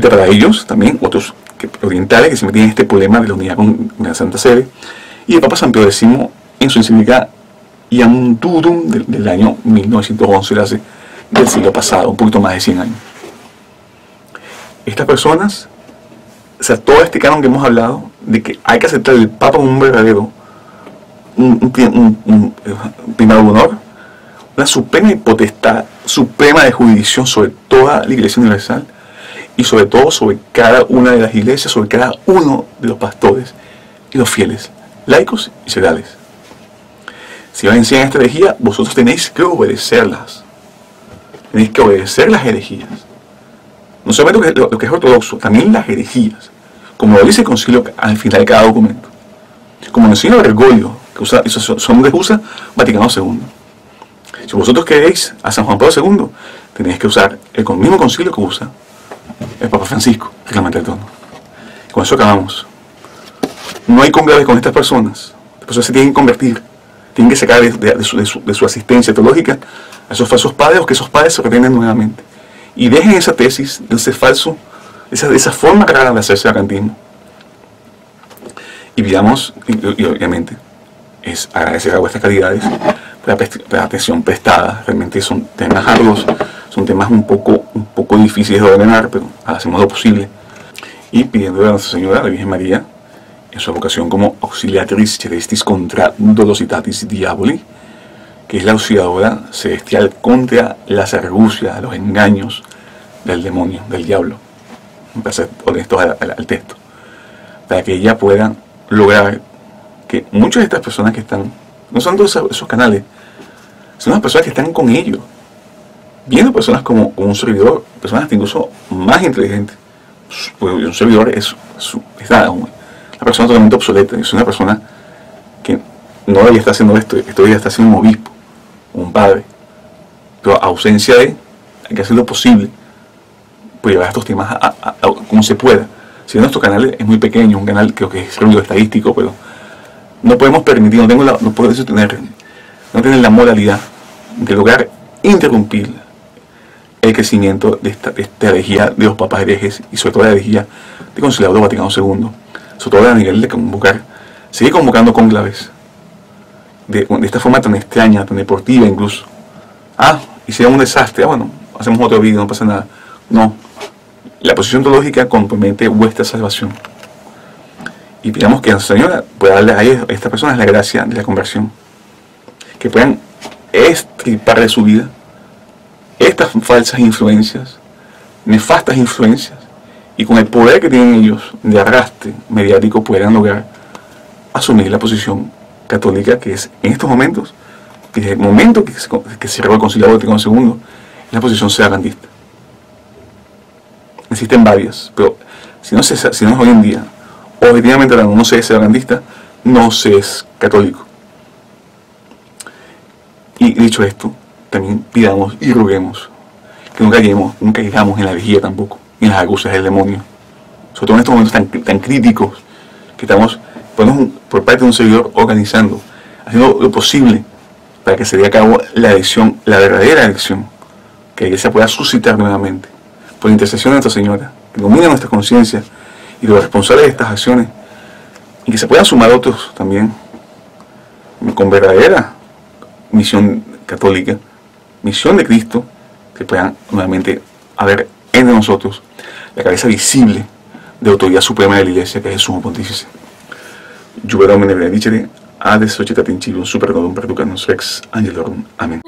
para ellos, también otros orientales que se metían en este problema de la unidad con la Santa Sede, y el Papa San Pío X, en su encíclica Iam Durum del año 1911, del siglo pasado, un poquito más de 100 años. Estas personas, o sea, todo este canon que hemos hablado, de que hay que aceptar el Papa como un verdadero, un primado honor, una suprema potestad suprema de jurisdicción sobre toda la Iglesia Universal y sobre todo sobre cada una de las iglesias, sobre cada uno de los pastores y los fieles, laicos y seglares. Si van a enseñar esta herejía, vosotros tenéis que obedecerlas. Tenéis que obedecer las herejías. No solamente lo que es ortodoxo, también las herejías, como lo dice el concilio al final de cada documento. Como lo enseña Bergoglio, que usa Vaticano II. Si vosotros queréis a San Juan Pablo II, tenéis que usar el mismo concilio que usa el Papa Francisco, reclamante del trono. Con eso acabamos. No hay cónclaves con estas personas. Las personas se tienen que convertir, tienen que sacar de su asistencia teológica a esos falsos padres, o que esos padres se reprenden nuevamente. Y dejen esa tesis, de ese falso, esa forma rara de hacerse sacrantismo. Y pidamos, y obviamente, es agradecer a vuestras calidades por la atención prestada. Realmente son temas arduos, son temas un poco difíciles de ordenar, pero hacemos lo posible. Y pidiendo a Nuestra Señora, la Virgen María, en su vocación como auxiliatriz celestis contra dolositatis diaboli, que es la auxiliadora celestial contra las argucias, los engaños del demonio, del diablo, para ser honestos al texto, para que ella pueda lograr que muchas de estas personas que están, no son todos esos canales, son las personas que están con ellos, viendo personas como un servidor, personas incluso más inteligentes. Un servidor es una persona totalmente obsoleta, es una persona que no debería estar haciendo esto debería estar haciendo un obispo, un padre, pero a ausencia de, hay que hacer lo posible por llevar estos temas como se pueda. Si nuestro canal es muy pequeño, un canal creo que es servidor estadístico, pero no podemos permitir, no podemos tener la moralidad de lograr interrumpir el crecimiento de esta herejía de los papas herejes, y sobre todo la herejía del Concilio Vaticano II, sobre todo a nivel de convocar, seguir convocando cónclaves de esta forma tan extraña, tan deportiva incluso. Y si es un desastre, bueno, hacemos otro vídeo, no pasa nada. No, la posición teológica compromete vuestra salvación. Y pidamos que Nuestra Señora pueda darle a estas personas la gracia de la conversión, que puedan extirpar de su vida estas falsas influencias, nefastas influencias, y con el poder que tienen ellos de arrastre mediático puedan lograr asumir la posición católica, que es en estos momentos, que es el momento que se cerró el Concilio Vaticano II, la posición sacrantista. Existen varias, pero si no es hoy en día, objetivamente hablando, no se es sacrantista, no se es católico. Y dicho esto, también pidamos y roguemos que nunca caigamos en la herejía tampoco, ni en las argucias del demonio, sobre todo en estos momentos tan críticos que estamos por parte de un servidor organizando, haciendo lo posible para que se dé a cabo la verdadera elección que la Iglesia pueda suscitar nuevamente, por la intercesión de Nuestra Señora, que ilumine nuestra conciencia y los responsables de estas acciones, y que se puedan sumar otros también, con verdadera misión católica, misión de Cristo, que puedan nuevamente haber entre nosotros la cabeza visible de autoridad suprema de la Iglesia, que es el Sumo Pontífice. Jubilaum benedicere, ad societatem civil super nodum perducamus rex angelorum. Amén.